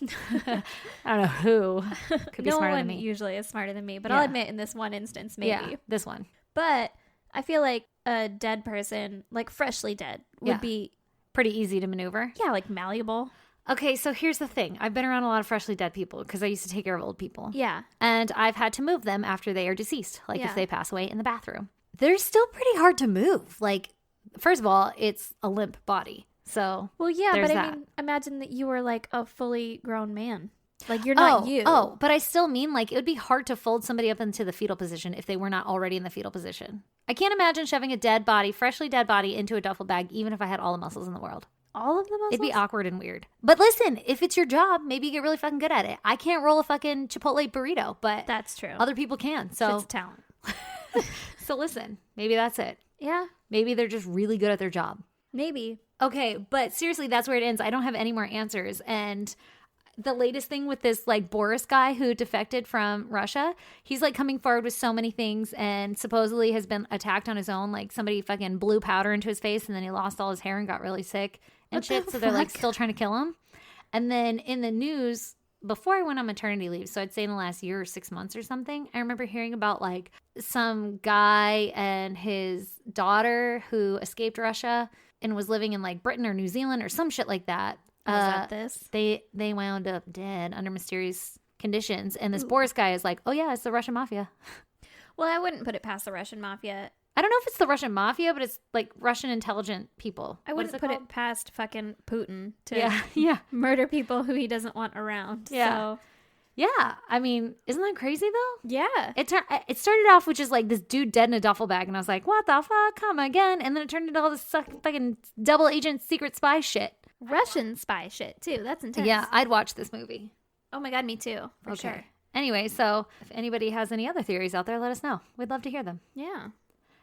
don't know who could be No smarter one than me. usually is smarter than me, but Yeah. I'll admit in this one instance, maybe. Yeah, this one. But I feel like a dead person, like freshly dead, would Yeah. be, Pretty easy to maneuver. yeah, like malleable. Okay, so here's the thing. I've been around a lot of freshly dead people because I used to take care of old people. Yeah. And I've had to move them after they are deceased, like Yeah. if they pass away in the bathroom. They're still pretty hard to move. Like, first of all, it's a limp body. So, Well, yeah, There's but I that. mean, imagine that you were like a fully grown man. Like, you're not you. Oh, but I still mean like it would be hard to fold somebody up into the fetal position if they were not already in the fetal position. I can't imagine shoving a dead body, freshly dead body into a duffel bag, even if I had all the muscles in the world. All of the muscles? It'd be awkward and weird. But listen, if it's your job, maybe you get really fucking good at it. I can't roll a fucking Chipotle burrito, but That's true. other people can. So, It's talent. so listen, maybe that's it. Yeah, Maybe they're just really good at their job. maybe. Okay, but seriously, that's where it ends. I don't have any more answers. And the latest thing with this like Boris guy who defected from Russia, he's like coming forward with so many things and supposedly has been attacked on his own. Like somebody fucking blew powder into his face and then he lost all his hair and got really sick and What shit. the So they're like fuck? still trying to kill him. And then in the news, before I went on maternity leave, so I'd say in the last year or 6 months or something, I remember hearing about like some guy and his daughter who escaped Russia and was living in like Britain or New Zealand or some shit like that. Was that this? They wound up dead under mysterious conditions. And this Boris guy is like, oh yeah, it's the Russian mafia. Well, I wouldn't put it past the Russian mafia. I don't know if it's the Russian mafia, but it's like Russian intelligent people. I What is wouldn't put called? it past fucking Putin to Yeah. murder people who he doesn't want around. Yeah. So, Yeah. I mean, isn't that crazy though? yeah. It started off with just like this dude dead in a duffel bag, and I was like, "What the fuck? Come again!" And then it turned into all this fucking double agent secret spy shit. Russian spy shit, too. That's intense. Yeah, I'd watch this movie. Oh my God, me too. For sure. Anyway, so if anybody has any other theories out there, let us know. We'd love to hear them. Yeah.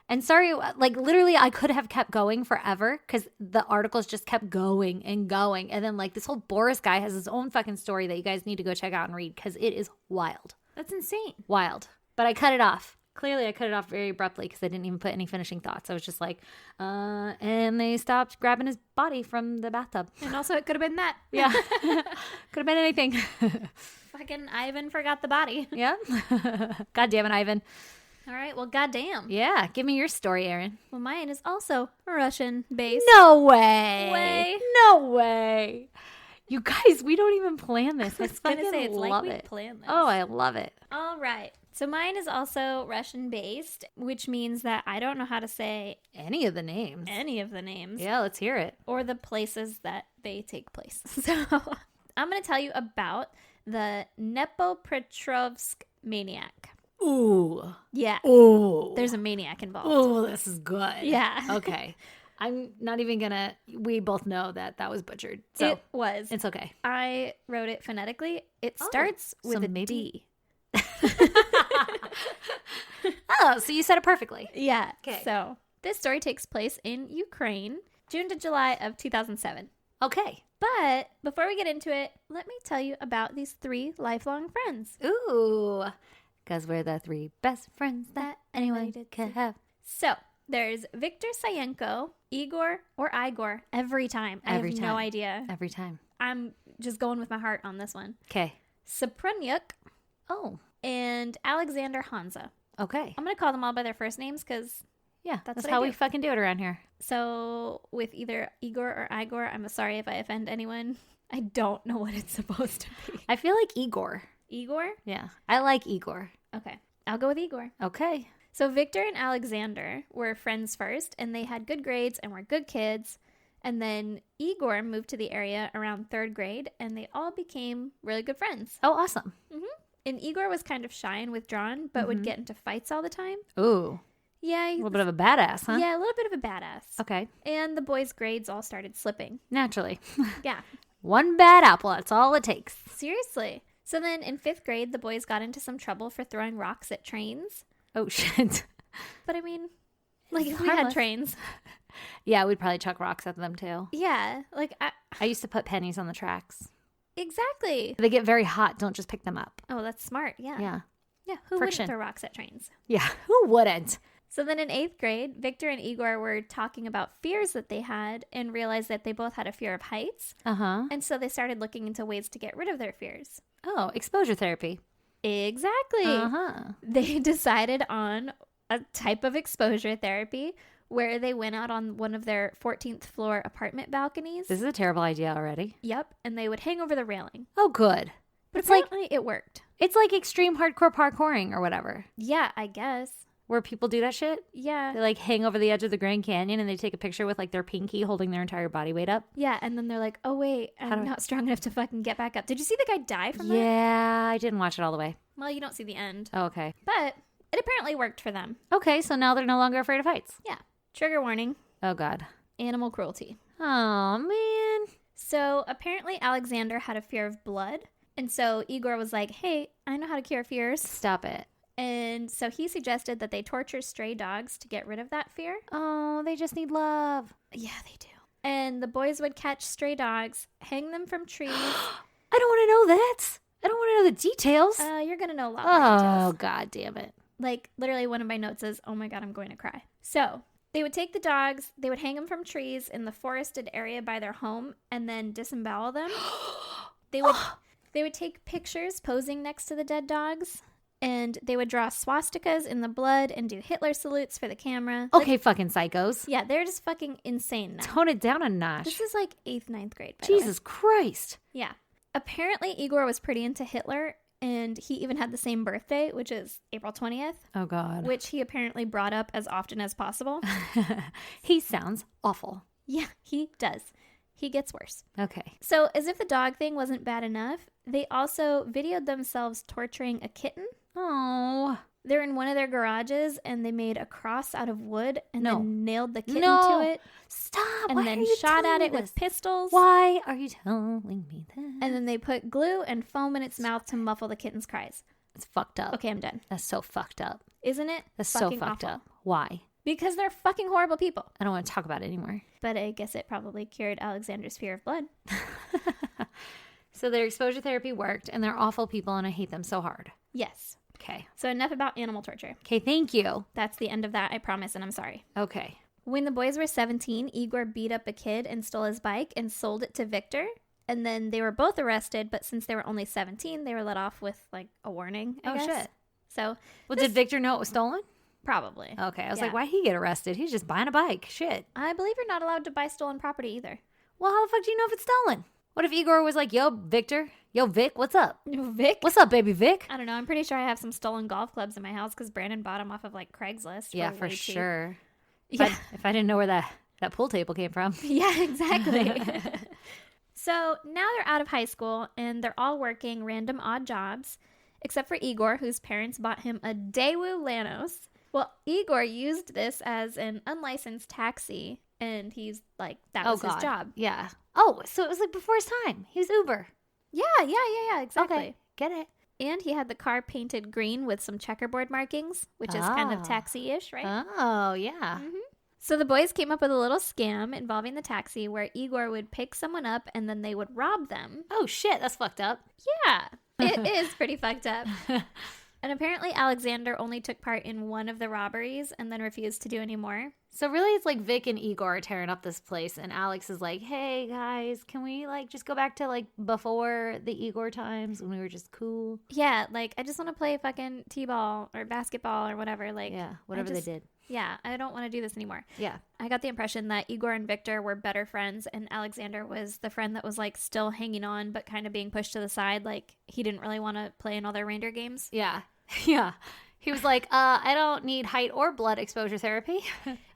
And sorry, like literally, I could have kept going forever because the articles just kept going and going, and then like this whole Boris guy has his own fucking story that you guys need to go check out and read because it is wild, That's insane. wild. But I cut it off. Clearly, I cut it off very abruptly because I didn't even put any finishing thoughts. I was just like, and they stopped grabbing his body from the bathtub. And also, it could have been that. Yeah. Could have been anything. Fucking Ivan forgot the body. Yeah. God damn it, Ivan. All right. Well, goddamn. Yeah. Give me your story, Aaron. Well, mine is also Russian based. No way. Way. No way. You guys, we don't even plan this. I was gonna fucking say, it's like love we it. planned this. Oh, I love it. All right. So mine is also Russian based, which means that I don't know how to say Any of the names. any of the names Yeah, let's hear it. or the places that they take place. So I'm going to tell you about the Dnepropetrovsk maniac. Ooh. Yeah. Ooh. There's a maniac involved. Ooh, this is good. Yeah. Okay. I'm not even gonna. We both know that was butchered, so It was. it's okay. I wrote it phonetically. It starts with so a maybe- D. Oh, so you said it perfectly. Yeah. 'Kay. So this story takes place in Ukraine, June to July of 2007. Okay. But before we get into it, let me tell you about these 3 lifelong friends. Ooh, because we're the 3 best friends that anyone did could say. have. So there's Victor Sayenko, Igor or Igor every time. I Every have time. no idea. Every time. I'm just going with my heart on this one. Okay. Saprenyuk Oh, and Alexander Hansa. okay. I'm going to call them all by their first names because Yeah, That's that's what I how do. we fucking do it around here. so with either Igor or Igor, I'm sorry if I offend anyone. I don't know what it's supposed to be. I feel like Igor. Igor? Yeah, I like Igor. Okay. I'll go with Igor. Okay. So Victor and Alexander were friends first, and they had good grades and were good kids. And then Igor moved to the area around 3rd grade, and they all became really good friends. Oh, awesome. And Igor was kind of shy and withdrawn, but would get into fights all the time. Ooh, Yeah, a little bit of a badass, huh? yeah, a little bit of a badass. Okay. And the boys' grades all started slipping. Naturally. Yeah, One bad apple, that's all it takes. seriously. So then in 5th grade, the boys got into some trouble for throwing rocks at trains. Oh, shit. But I mean, like, It's we had harmless. trains. Yeah, we'd probably chuck rocks at them, too. Yeah, like, I used to put pennies on the tracks. exactly. They get very hot. Don't just pick them up. Oh, that's smart. Yeah. Yeah. Yeah, who Friction. wouldn't throw rocks at trains? Yeah. Who wouldn't? So then in 8th grade, Victor and Igor were talking about fears that they had and realized that they both had a fear of heights. Uh-huh. And so they started looking into ways to get rid of their fears. Oh, exposure therapy. Exactly. Uh-huh. They decided on a type of exposure therapy where they went out on one of their 14th floor apartment balconies. This is a terrible idea already. Yep. And they would hang over the railing. Oh, good. But It's like apparently it worked. it's like extreme hardcore parkouring or whatever, Yeah, I guess. where people do that shit. Yeah. They like hang over the edge of the Grand Canyon and they take a picture with like their pinky holding their entire body weight up. Yeah. And then they're like, oh, wait, do I'm I- not strong enough to fucking get back up. Did you see the guy die from that? Yeah, I didn't watch it all the way. Well, you don't see the end. Oh, okay. But it apparently worked for them. Okay, so now they're no longer afraid of heights. Yeah. Trigger warning, Oh, God. animal cruelty. Oh, man. So apparently Alexander had a fear of blood. And so Igor was like, hey, I know how to cure fears. Stop it. And so he suggested that they torture stray dogs to get rid of that fear. Oh, they just need love. Yeah, they do. And the boys would catch stray dogs, hang them from trees. I don't want to know that. I don't want to know the details. You're going to know a lot more Oh, details. God damn it. Like, literally, one of my notes is, oh my God, I'm going to cry. So they would take the dogs, they would hang them from trees in the forested area by their home, and then disembowel them. They would take pictures posing next to the dead dogs, and they would draw swastikas in the blood and do Hitler salutes for the camera. Like, Okay, fucking psychos. yeah, they're just fucking insane now. Tone it down a notch. This is like 8th, 9th grade, by the way. Jesus Christ. Yeah. Apparently, Igor was pretty into Hitler, and he even had the same birthday, which is April 20th, Oh, God. which he apparently brought up as often as possible. He sounds awful. Yeah, he does. He gets worse. Okay. So, as if the dog thing wasn't bad enough, they also videoed themselves torturing a kitten. Oh. They're in one of their garages and they made a cross out of wood and No. then nailed the kitten No. to it Stop. and Why then are you shot telling at me it this? with pistols. Why are you telling me that? And then they put glue and foam in its mouth to muffle the kitten's cries. It's fucked up. Okay, I'm done. That's so fucked up. Isn't it? That's fucking so fucked awful? up. Why? Because they're fucking horrible people. I don't want to talk about it anymore. But I guess it probably cured Alexander's fear of blood. So their exposure therapy worked, and they're awful people, and I hate them so hard. Yes. Okay. So enough about animal torture. Okay, thank you. That's the end of that, I promise, and I'm sorry. Okay. When the boys were 17, Igor beat up a kid and stole his bike and sold it to Victor. And then they were both arrested, but since they were only 17, they were let off with like a warning, I guess. Shit. So, Well, did Victor know it was stolen? probably. Okay. I was Yeah. like, why'd he get arrested? He's just buying a bike. Shit. I believe you're not allowed to buy stolen property either. Well, how the fuck do you know if it's stolen? What if Igor was like, yo, Victor? Yo, Vic, what's up? Vic? What's up, baby Vic? I don't know. I'm pretty sure I have some stolen golf clubs in my house because Brandon bought them off of like Craigslist. Yeah, for way cheap. sure. Yeah. If I didn't know where that pool table came from. Yeah, exactly. So now they're out of high school and they're all working random odd jobs, except for Igor, whose parents bought him a Daewoo Lanos. Well, Igor used this as an unlicensed taxi, and he's like, that was his job. Yeah. Oh, so it was like before his time. He was Uber. Yeah, exactly. Okay. Get it. And he had the car painted green with some checkerboard markings, which is kind of Ah. taxi-ish, right? Oh, yeah. Mhm. So the boys came up with a little scam involving the taxi where Igor would pick someone up and then they would rob them. Oh, shit. That's fucked up. Yeah, it is pretty fucked up. And apparently Alexander only took part in one of the robberies and then refused to do any more. So really, it's like Vic and Igor are tearing up this place, and Alex is like, hey, guys, can we, like, just go back to, like, before the Igor times when we were just cool? Yeah, like, I just want to play fucking t-ball or basketball or whatever. Like, Yeah, whatever they did. Yeah, I don't want to do this anymore. Yeah. I got the impression that Igor and Victor were better friends, and Alexander was the friend that was, like, still hanging on but kind of being pushed to the side. Like, he didn't really want to play in all their reindeer games. Yeah. Yeah. He was like, I don't need height or blood exposure therapy.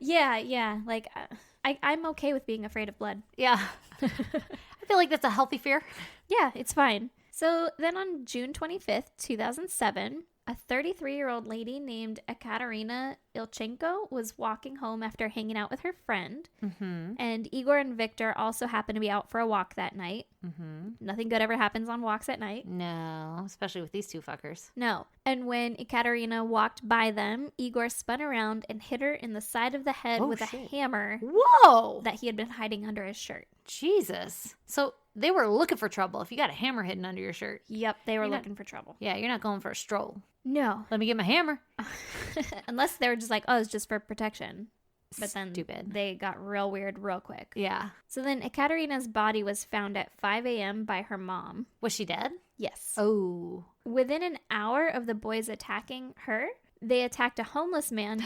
Yeah. Like, I'm okay with being afraid of blood. Yeah. I feel like that's a healthy fear. Yeah, it's fine. So then on June 25th, 2007, a 33-year-old lady named Ekaterina Ilchenko was walking home after hanging out with her friend. Mm-hmm. And Igor and Victor also happened to be out for a walk that night. Mm-hmm. Nothing good ever happens on walks at night. No, especially with these two fuckers. No. And when Ekaterina walked by them, Igor spun around and hit her in the side of the head with shit. a hammer Whoa! that he had been hiding under his shirt. Jesus. So they were looking for trouble if you got a hammer hidden under your shirt. Yep, they were You're not- looking for trouble. Yeah, you're not going for a stroll. No. Let me get my hammer. Unless they were just like, oh, it's just for protection. But then Stupid. they got real weird real quick. Yeah. So then Ekaterina's body was found at 5 a.m. by her mom. Was she dead? Yes. Oh. Within an hour of the boys attacking her, they attacked a homeless man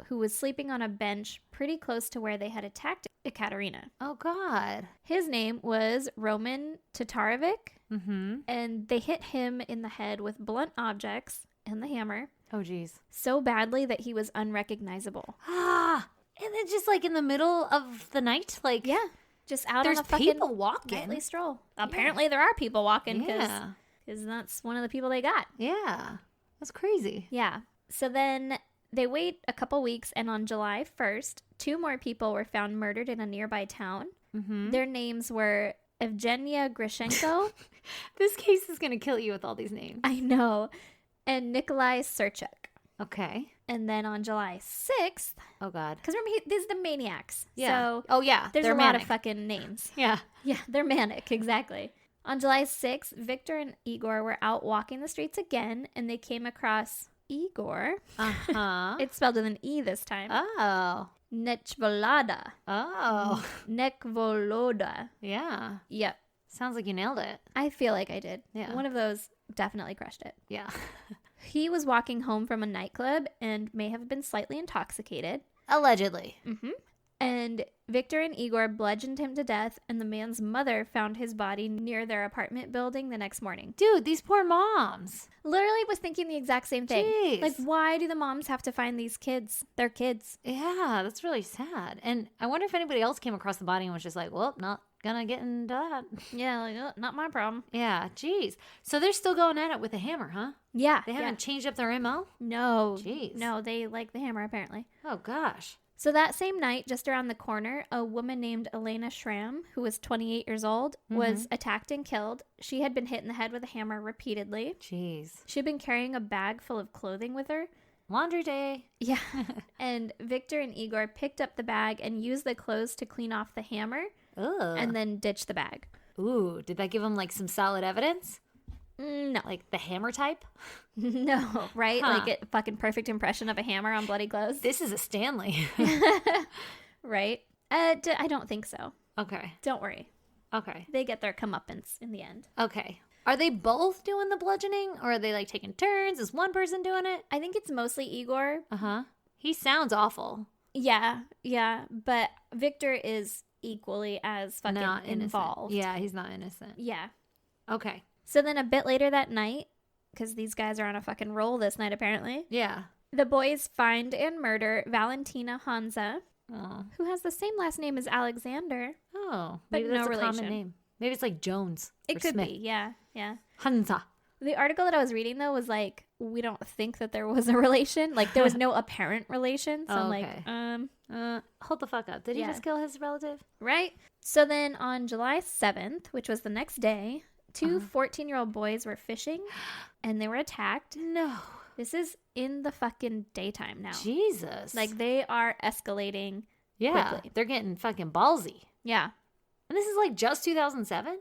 who was sleeping on a bench pretty close to where they had attacked Ekaterina. Oh, God. His name was Roman Tatarovic, Mm-hmm. and they hit him in the head with blunt objects and the hammer Oh, geez. so badly that he was unrecognizable. Ah. And then just like in the middle of the night, like, Yeah, just out there's on a fucking people walking. nightly stroll. Apparently there are people walking because Yeah. that's one of the people they got. Yeah. That's crazy. Yeah. So then they wait a couple weeks, and on July 1st, 2 more people were found murdered in a nearby town. Mm-hmm. Their names were Evgenia Grishenko. This case is going to kill you with all these names. I know. And Nikolai Serchuk. Okay. And then on July 6th, Oh, God. because remember, these are the maniacs. Yeah. So Oh, yeah. there's They're a lot manic. of fucking names. Yeah. Yeah, they're manic, exactly. On July 6th, Victor and Igor were out walking the streets again, and they came across Igor. Uh-huh. It's spelled with an E this time. Oh. Nechvolada. Oh. Nekvoloda. Yeah. Yep. Sounds like you nailed it. I feel like I did. Yeah. One of those definitely crushed it. Yeah. He was walking home from a nightclub and may have been slightly intoxicated. Allegedly. Mm-hmm. And Victor and Igor bludgeoned him to death, and the man's mother found his body near their apartment building the next morning. Dude, these poor moms. Literally was thinking the exact same thing. Jeez. Like, why do the moms have to find these kids? They're kids. Yeah, that's really sad. And I wonder if anybody else came across the body and was just like, well, not gonna get into that. Yeah, like, not my problem. Yeah, geez. So they're still going at it with a hammer, huh? Yeah. They haven't changed up their MO? No. Jeez. No, they like the hammer, apparently. Oh, gosh. So that same night, just around the corner, a woman named Elena Schramm, who was 28 years old, was attacked and killed. She had been hit in the head with a hammer repeatedly. Jeez. She'd been carrying a bag full of clothing with her. Laundry day. Yeah. And Victor and Igor picked up the bag and used the clothes to clean off the hammer Ugh. and then ditched the bag. Ooh, did that give them like some solid evidence? No. Like the hammer type? No, right? Huh. Like a fucking perfect impression of a hammer on bloody clothes. This is a Stanley. Right? I don't think so. Okay. Don't worry. Okay. They get their comeuppance in the end. Okay. Are they both doing the bludgeoning or are they like taking turns? Is one person doing it? I think it's mostly Igor. Uh-huh. He sounds awful. Yeah. But Victor is equally as fucking Not innocent. involved. Yeah, he's not innocent. Yeah. Okay. So then a bit later that night, because these guys are on a fucking roll this night apparently, Yeah. the boys find and murder Valentina Hanza, Oh. who has the same last name as Alexander. Oh. But Maybe that's no a common relation. name. Maybe it's like Jones. It or could Smith. be, yeah. Hansa. The article that I was reading, though, was like, we don't think that there was a relation. Like, there was no apparent relation. So Oh, I'm okay. like, Hold the fuck up. Did he Yeah. just kill his relative? right? So then on July 7th, which was the next day, 2 14-year-old boys were fishing and they were attacked. No. This is in the fucking daytime now. Jesus. Like, they are escalating Yeah. quickly. They're getting fucking ballsy. Yeah. And this is like just 2007?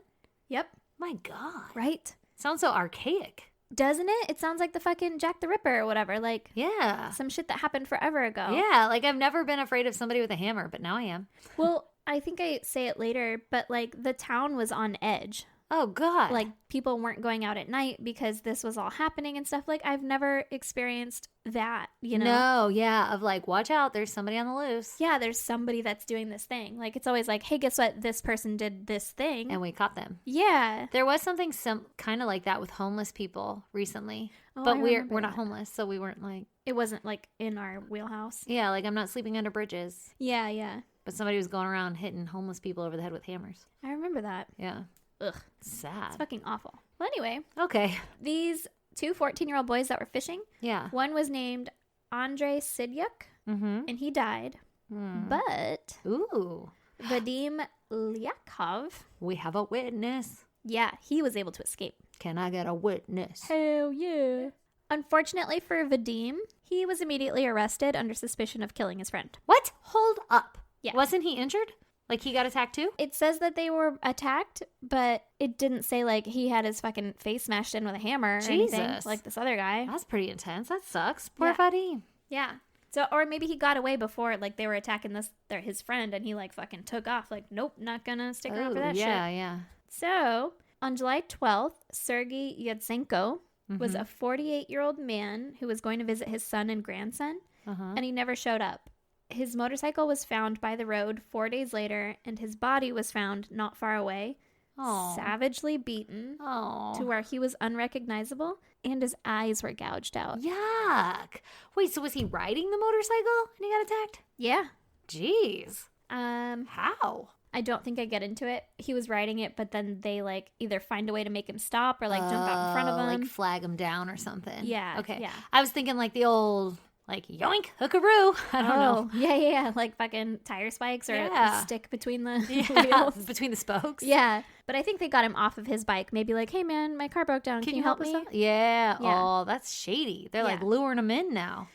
Yep. My God. Right? Sounds so archaic. Doesn't it? It sounds like the fucking Jack the Ripper or whatever. Like Yeah. some shit that happened forever ago. Yeah. Like I've never been afraid of somebody with a hammer, but now I am. Well, I think I say it later, but like the town was on edge. Oh, God. Like people weren't going out at night because this was all happening and stuff. Like I've never experienced that, you know? No. Yeah. Of like, watch out. There's somebody on the loose. Yeah, there's somebody that's doing this thing. Like it's always like, hey, guess what? This person did this thing. And we caught them. Yeah. There was something kind of like that with homeless people recently. Oh, but I we're remember not that. homeless, so we weren't like, It wasn't like in our wheelhouse. yeah, like I'm not sleeping under bridges. Yeah, yeah. But somebody was going around hitting homeless people over the head with hammers. I remember that. Yeah. Ugh. Sad. It's fucking awful. Well, anyway, Okay. these two 14-year-old boys that were fishing, Yeah. one was named Andrei Sidyuk, Mm-hmm. and he died. But Ooh. Vadim Lyakov, We have a witness. yeah, he was able to escape. Can I get a witness? Hell yeah. Unfortunately for Vadim, he was immediately arrested under suspicion of killing his friend. What? Hold up. Yeah. Wasn't he injured? Like he got attacked too? It says that they were attacked, but it didn't say like he had his fucking face smashed in with a hammer or anything Jesus. like this other guy. That's pretty intense. That sucks. Poor Yeah. Vadim. Yeah. So, or maybe he got away before, like they were attacking his friend, and he like fucking took off. Like, nope, not gonna stick around for that yeah, shit. yeah. So, on July 12th, Sergei Yatsenko was Mm-hmm. a 48-year-old man who was going to visit his son and grandson, Uh-huh. and he never showed up. His motorcycle was found by the road 4 days later, and his body was found not far away, Oh. savagely beaten Oh. to where he was unrecognizable, and his eyes were gouged out. Yuck. Wait, so was he riding the motorcycle and he got attacked? Yeah. Jeez. Um, How? I don't think I get into it. He was riding it, but then they like either find a way to make him stop or like jump out in front of him. Like flag him down or something. Yeah, Okay. yeah. I was thinking like the old, like, yoink, hookaroo. I don't know. Yeah, like fucking tire spikes or Yeah. a stick between the Yeah. wheels. Between the spokes. Yeah, but I think they got him off of his bike. Maybe like, hey man, my car broke down. Can you help us me? out? Yeah. Yeah. Oh, that's shady. They're like Yeah. luring him in now.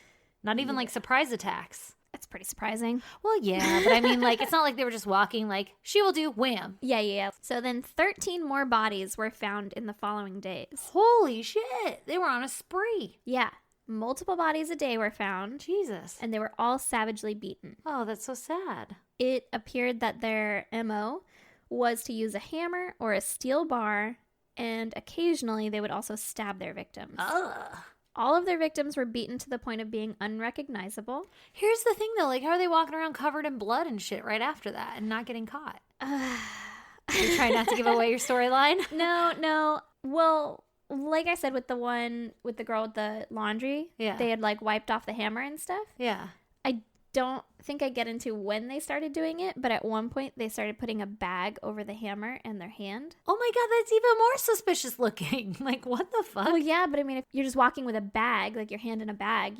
Not even like surprise attacks. That's pretty surprising. Well, yeah, but I mean, like, it's not like they were just walking, like, she will do, wham. Yeah. So then 13 more bodies were found in the following days. Holy shit. They were on a spree. Yeah, multiple bodies a day were found, Jesus. and they were all savagely beaten. Oh, that's so sad. It appeared that their MO was to use a hammer or a steel bar, and occasionally they would also stab their victims. Ugh. All of their victims were beaten to the point of being unrecognizable. Here's the thing, though. Like, how are they walking around covered in blood and shit right after that and not getting caught? You try not to give away your storyline? No. Well, like I said with the one with the girl with the laundry, Yeah. they had like wiped off the hammer and stuff. Yeah. I don't think I get into when they started doing it, but at one point they started putting a bag over the hammer and their hand. Oh my God, that's even more suspicious looking. Like, what the fuck? Well, yeah, but I mean, if you're just walking with a bag, like your hand in a bag,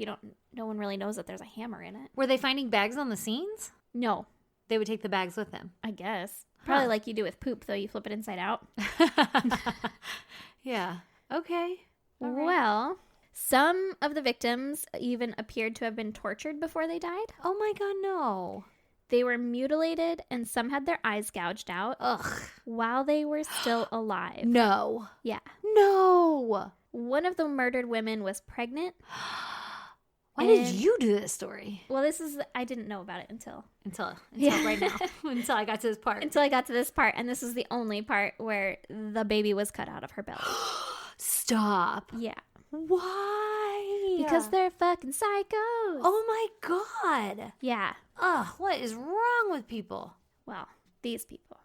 no one really knows that there's a hammer in it. Were they finding bags on the scenes? No, They would take the bags with them. I guess. Probably Huh. like you do with poop, though. You flip it inside out. Yeah. Okay. All right. Well, some of the victims even appeared to have been tortured before they died. Oh my God, no. They were mutilated, and some had their eyes gouged out Ugh. while they were still alive. No. Yeah. No. One of the murdered women was pregnant. Why did And- you do this story? Well, I didn't know about it until Until Yeah. right now. Until I got to this part. I got to this part, and this is the only part where the baby was cut out of her belly. Stop. Yeah. Why? Because they're fucking psychos. Oh my God. Yeah. Ugh, what is wrong with people? Well, these people.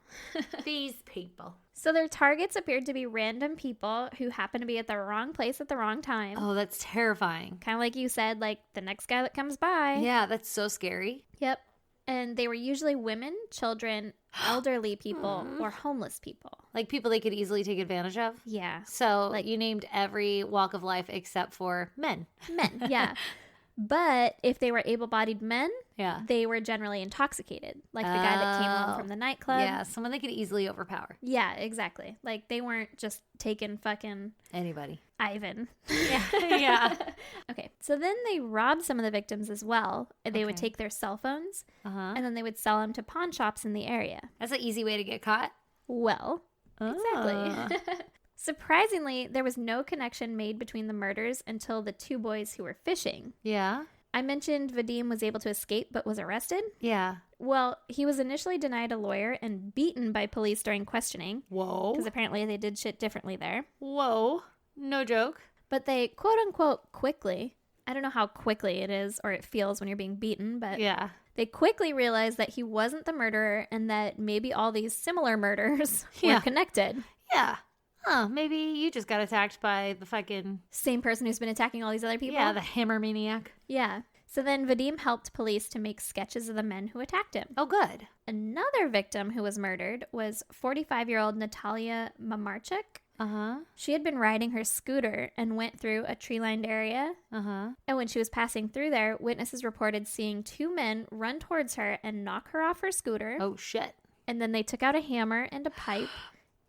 These people. So their targets appeared to be random people who happened to be at the wrong place at the wrong time. Oh, that's terrifying. Kind of like you said, like the next guy that comes by. Yeah, that's so scary. Yep. And they were usually women, children, elderly people, or homeless people. Like people they could easily take advantage of. Yeah. So, like, you named every walk of life except for men. Men, yeah. But if they were able-bodied men, Yeah. they were generally intoxicated. Like the guy that came home from the nightclub. Yeah, someone they could easily overpower. Yeah, exactly. Like they weren't just taking fucking Anybody. Ivan. Yeah. Yeah. Okay, so then they robbed some of the victims as well. They would Okay. take their cell phones Uh-huh. and then they would sell them to pawn shops in the area. That's an easy way to get caught. Well, Ah. exactly. Surprisingly, there was no connection made between the murders until the two boys who were fishing. Yeah. I mentioned Vadim was able to escape but was arrested. Yeah. Well, he was initially denied a lawyer and beaten by police during questioning Whoa. because apparently they did shit differently there. Whoa. No joke. But they quote unquote quickly, I don't know how quickly it is or it feels when you're being beaten, but Yeah. they quickly realized that he wasn't the murderer and that maybe all these similar murders Yeah. were connected. Yeah. Huh, maybe you just got attacked by the fucking... Same person who's been attacking all these other people? Yeah, the hammer maniac. Yeah. So then Vadim helped police to make sketches of the men who attacked him. Oh, good. Another victim who was murdered was 45-year-old Natalia Mamarchuk. Uh-huh. She had been riding her scooter and went through a tree-lined area. Uh-huh. And when she was passing through there, witnesses reported seeing two men run towards her and knock her off her scooter. Oh, shit. And then they took out a hammer and a pipe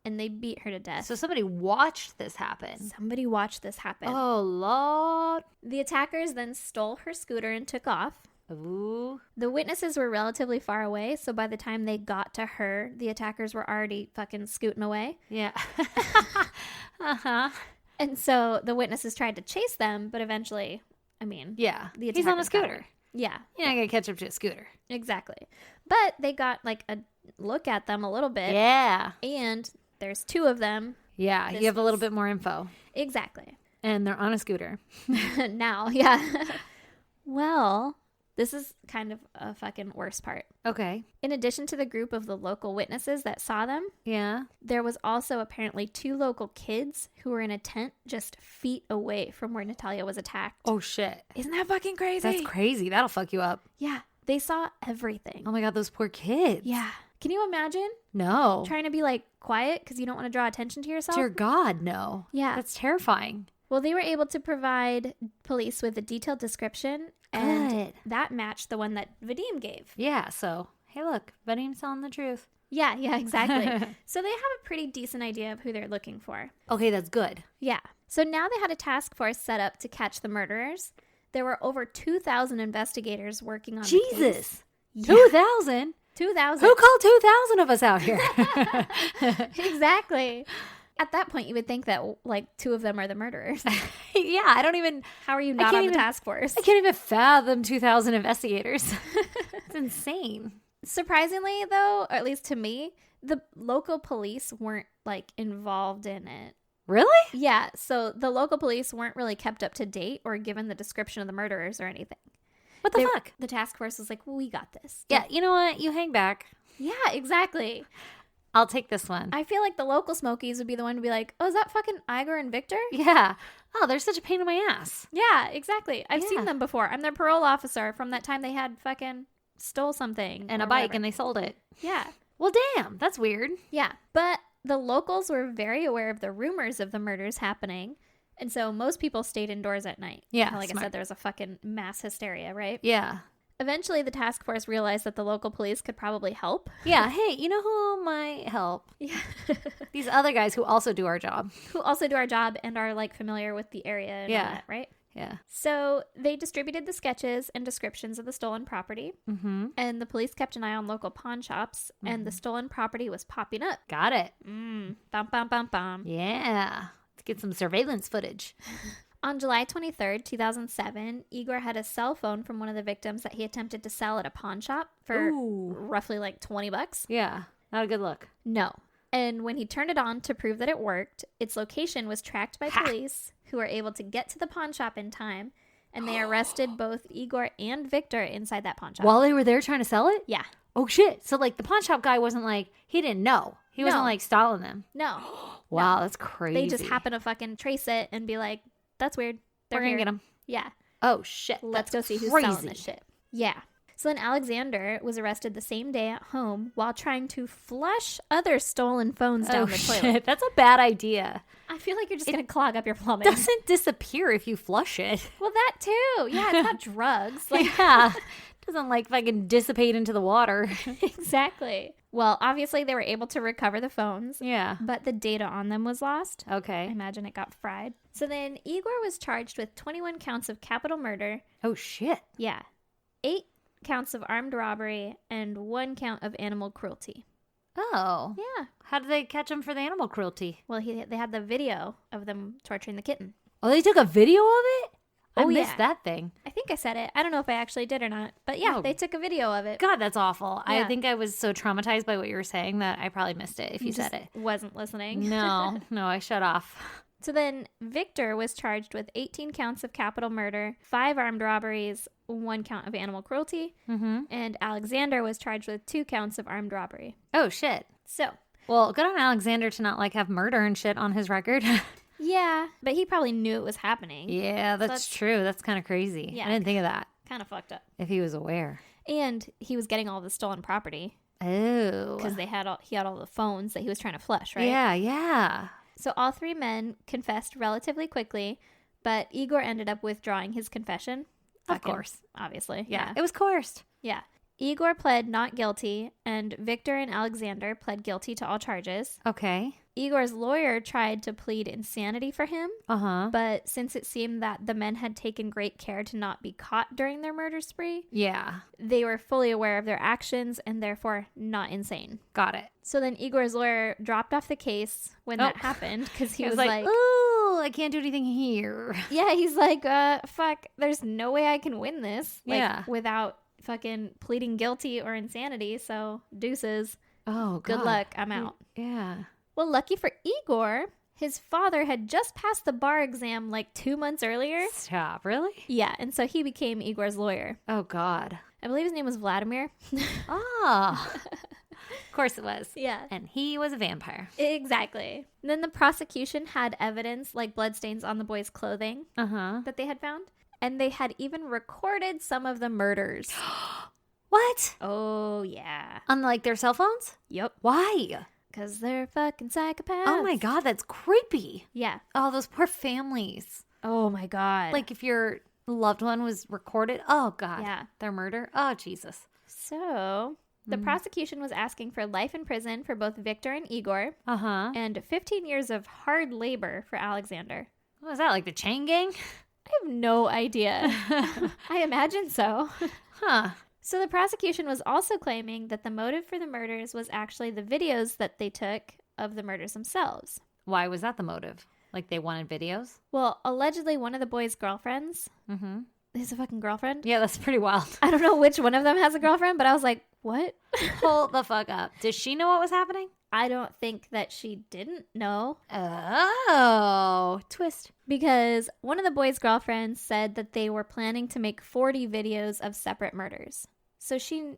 and they beat her to death. So somebody watched this happen. Somebody watched this happen. Oh, Lord. The attackers then stole her scooter and took off. Ooh. The witnesses were relatively far away, so by the time they got to her, the attackers were already fucking scooting away. Yeah. Uh-huh. And so the witnesses tried to chase them, but eventually, I mean, Yeah. The He's on a attackers got scooter. her. Yeah, You're not going to catch up to a scooter. exactly. But they got like a look at them a little bit, Yeah. and there's two of them. Yeah. This You have a little is- bit more info. Exactly. And they're on a scooter. Now, yeah. Well, this is kind of a fucking worse part. Okay. In addition to the group of the local witnesses that saw them, Yeah. there was also apparently two local kids who were in a tent just feet away from where Natalia was attacked. Oh, shit. Isn't that fucking crazy? That's crazy. That'll fuck you up. Yeah, they saw everything. Oh, my God. Those poor kids. Yeah. Can you imagine No. trying to be like quiet because you don't want to draw attention to yourself? Dear God, no. Yeah. That's terrifying. Well, they were able to provide police with a detailed description, and Good. that matched the one that Vadim gave. Yeah. So, hey, look. Vadim's telling the truth. Yeah, exactly. So they have a pretty decent idea of who they're looking for. Okay, that's good. Yeah. So now they had a task force set up to catch the murderers. There were over 2,000 investigators working on the case. Jesus. Yeah. 2,000? 2,000. Who called 2,000 of us out here? Exactly. At that point, you would think that like two of them are the murderers. Yeah, I don't even... How are you I not can't on the even- task force? I can't even fathom 2,000 investigators. It's insane. Surprisingly, though, or at least to me, the local police weren't like involved in it. Really? Yeah, so the local police weren't really kept up to date or given the description of the murderers or anything. What the They- fuck? The task force was like, well, we got this. Yeah, you know what? You hang back. Yeah, exactly. I'll take this one. I feel like the local Smokies would be the one to be like, oh, is that fucking Igor and Victor? Yeah. Oh, they're such a pain in my ass. Yeah, exactly. I've Yeah. seen them before. I'm their parole officer from that time they had fucking stole something. And or a bike, whatever. and they sold it. Yeah. Well, damn. That's weird. Yeah. But the locals were very aware of the rumors of the murders happening. And so most people stayed indoors at night. Yeah, Like I smart. said, there was a fucking mass hysteria, right? Yeah. Eventually, the task force realized that the local police could probably help. Yeah. Hey, you know who might help? Yeah. These other guys who also do our job. Who also do our job and are like familiar with the area and all Yeah. that, right? Yeah. So they distributed the sketches and descriptions of the stolen property, Mm-hmm. and the police kept an eye on local pawn shops, and the stolen property was popping up. Got it. Bum, bum, bum, bum. Yeah. Let's get some surveillance footage. On July 23rd, 2007, Igor had a cell phone from one of the victims that he attempted to sell at a pawn shop for Ooh. roughly like $20. Yeah. Not a good look. No. And when he turned it on to prove that it worked, its location was tracked by Ha! police who were able to get to the pawn shop in time, and they arrested both Igor and Victor inside that pawn shop. While they were there trying to sell it? Yeah. Oh, shit. So, like, the pawn shop guy wasn't like, he didn't know. He wasn't No. like stalling them. No. Wow, that's crazy. They just happen to fucking trace it and be like, that's weird. We're They're going to here. get them. Yeah. Oh, shit. Let's go That's see who's crazy. selling this shit. Yeah. So then Alexander was arrested the same day at home while trying to flush other stolen phones down the toilet. That's a bad idea. I feel like you're just going to clog up your plumbing. Doesn't disappear if you flush it. Well, that too. Yeah, it's not drugs. Like, Yeah. Doesn't like fucking dissipate into the water. exactly. Well, obviously they were able to recover the phones, Yeah. but the data on them was lost. I Okay. imagine it got fried. So then Igor was charged with 21 counts of capital murder. Oh shit. Yeah. 8 counts of armed robbery and 1 count of animal cruelty. Oh. Yeah. How did they catch him for the animal cruelty? Well, they had the video of them torturing the kitten. Oh, they took a video of it? I Oh, missed yeah. that thing. I think I said it. I don't know if I actually did or not. But yeah, Oh. they took a video of it. God, that's awful. I Yeah. think I was so traumatized by what you were saying that I probably missed it if you said it. Wasn't listening. No, I shut off. So then Victor was charged with 18 counts of capital murder, 5 armed robberies, 1 count of animal cruelty, Mm-hmm. and Alexander was charged with 2 counts of armed robbery. Oh, shit. So, Well, good on Alexander to not like have murder and shit on his record. yeah, but he probably knew it was happening. Yeah, that's that's- true. That's kind of crazy. Yeah. I didn't think of that. Kind of fucked up. If he was aware. And he was getting all the stolen property Oh. because he had all the phones that he was trying to flush, right? Yeah. So all 3 men confessed relatively quickly, but Igor ended up withdrawing his confession. Of Fucking- course. Obviously. Yeah. It was coerced. Yeah. Igor pled not guilty, and Victor and Alexander pled guilty to all charges. Okay. Igor's lawyer tried to plead insanity for him, Uh-huh. but since it seemed that the men had taken great care to not be caught during their murder spree, Yeah. they were fully aware of their actions and therefore not insane. Got it. So then Igor's lawyer dropped off the case when that Oh. happened because he He was like, "Ooh, I can't do anything here." yeah, he's like, fuck, there's no way I can win this. Like, Yeah. without fucking pleading guilty or insanity. So deuces. Oh, God. Good luck. I'm out. Yeah. Well, lucky for Igor, his father had just passed the bar exam like 2 months earlier. Stop. Really? Yeah, and so he became Igor's lawyer. Oh, God. I believe his name was Vladimir. Oh. Of course it was. Yeah. And he was a vampire. Exactly. And then the prosecution had evidence like bloodstains on the boys' clothing Uh-huh. that they had found. And they had even recorded some of the murders. What? Oh, yeah. On, like, their cell phones? Yep. Why? Because they're fucking psychopaths. Oh, my God. That's creepy. Yeah. Oh, those poor families. Oh, my God. Like, if your loved one was recorded. Oh, God. Yeah. Their murder. Oh, Jesus. So, the prosecution was asking for life in prison for both Victor and Igor Uh-huh. and 15 years of hard labor for Alexander. What was that, like the chain gang? I have no idea. I imagine so. Huh. So the prosecution was also claiming that the motive for the murders was actually the videos that they took of the murders themselves. Why was that the motive? Like they wanted videos? Well, allegedly one of the boys' girlfriends Mm-hmm. is a fucking girlfriend. Yeah, that's pretty wild. I don't know which one of them has a girlfriend, but I was like, what? Hold the fuck up. Does she know what was happening? I don't think that she didn't know Oh, twist. because one of the boys' girlfriends said that they were planning to make 40 videos of separate murders. So she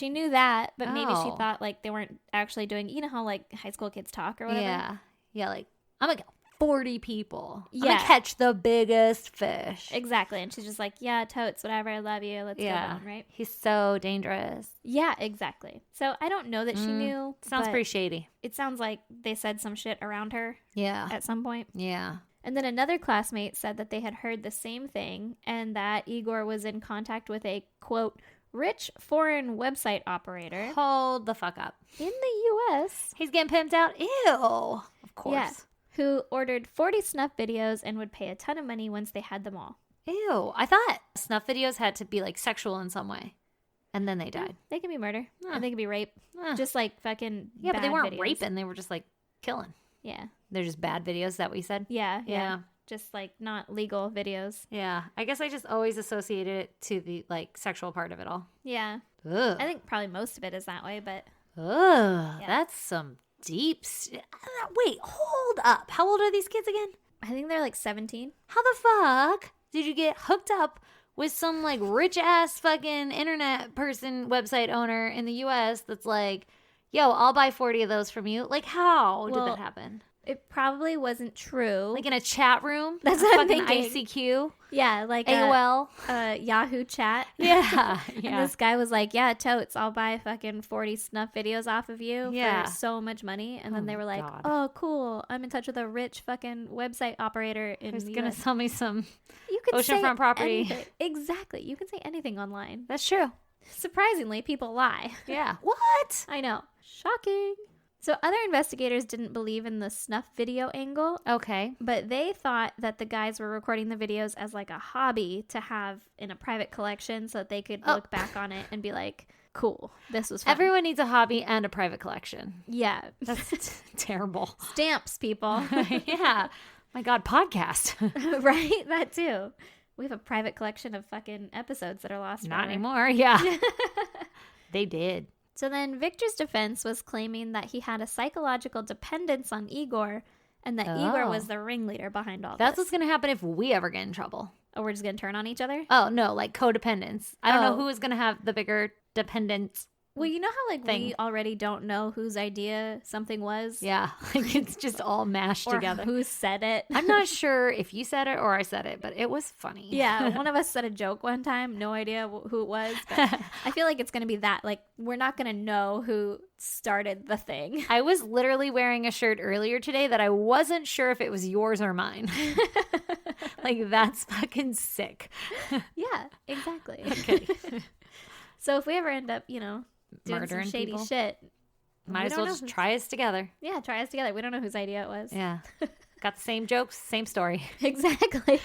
knew that, but maybe she Oh. thought like they weren't actually doing, you know how like high school kids talk or whatever? Yeah. Yeah, like, I'm gonna get 40 people. I'm Yeah. gonna catch the biggest fish. Exactly. And she's just like, yeah, totes, whatever. I love you. Let's Yeah. go on, right? He's so dangerous. Yeah, exactly. So I don't know that she knew. Sounds but pretty shady. It sounds like they said some shit around her Yeah. at some point. Yeah. And then another classmate said that they had heard the same thing and that Igor was in contact with a, quote, rich foreign website operator Hold the fuck up. in the U.S. He's getting pimped out? Ew. Of course. Yeah. Who ordered 40 snuff videos and would pay a ton of money once they had them all. Ew. I thought snuff videos had to be like sexual in some way. And then they died. They can be murder. Huh. And they can be rape. Huh. Just like fucking Yeah, but they bad weren't videos. raping. They were just like killing. Yeah. They're just bad videos. Is that what you said? Yeah. Yeah. Just like not legal videos. Yeah. I guess I just always associated it to the like sexual part of it all. Yeah. Ugh. I think probably most of it is that way, but Ugh. Yeah. That's some deep. Wait, hold up. How old are these kids again? I think they're like 17. How the fuck did you get hooked up with some like rich ass fucking internet person, website owner in the US that's like, yo, I'll buy 40 of those from you? Like, how did Well, that happen? It probably wasn't true. Like in a chat room? That's a what I'm fucking thinking. ICQ? Yeah, like AOL? Yahoo chat. Yeah. And this guy was like, yeah, totes, I'll buy fucking 40 snuff videos off of you Yeah. for so much money. And then Oh they were like, God. oh, cool. I'm in touch with a rich fucking website operator in Who's the going to US. sell me some? You could oceanfront say property? anything. Exactly. You can say anything online. That's true. Surprisingly, people lie. Yeah. What? I know. Shocking. So other investigators didn't believe in the snuff video angle, Okay. but they thought that the guys were recording the videos as like a hobby to have in a private collection so that they could look back on it and be like, cool, this was fun. Everyone needs a hobby and a private collection. Yeah. That's terrible. Stamps, people. Yeah. My God, podcast. Right? That too. We have a private collection of fucking episodes that are lost Not forever. anymore. Yeah. They did. So then Victor's defense was claiming that he had a psychological dependence on Igor and that Igor Oh. was the ringleader behind all That's this. what's going to happen if we ever get in trouble. Oh, we're just going to turn on each other? Oh, no, like codependence. I don't know Oh. who is going to have the bigger dependence. Well, you know how like Thing. we already don't know whose idea something was? Yeah. Like it's just all mashed Or together. who said it? I'm not sure if you said it or I said it, but it was funny. Yeah, one of us said a joke one time. No idea who it was. But I feel like it's going to be that. Like, we're not going to know who started the thing. I was literally wearing a shirt earlier today that I wasn't sure if it was yours or mine. Like, that's fucking sick. Yeah, exactly. Okay. So if we ever end up, doing Murdering some shady people. shit, Might we as don't well know just who- try us together. Yeah, try us together. We don't know whose idea it was. Yeah. Got the same jokes, same story. Exactly.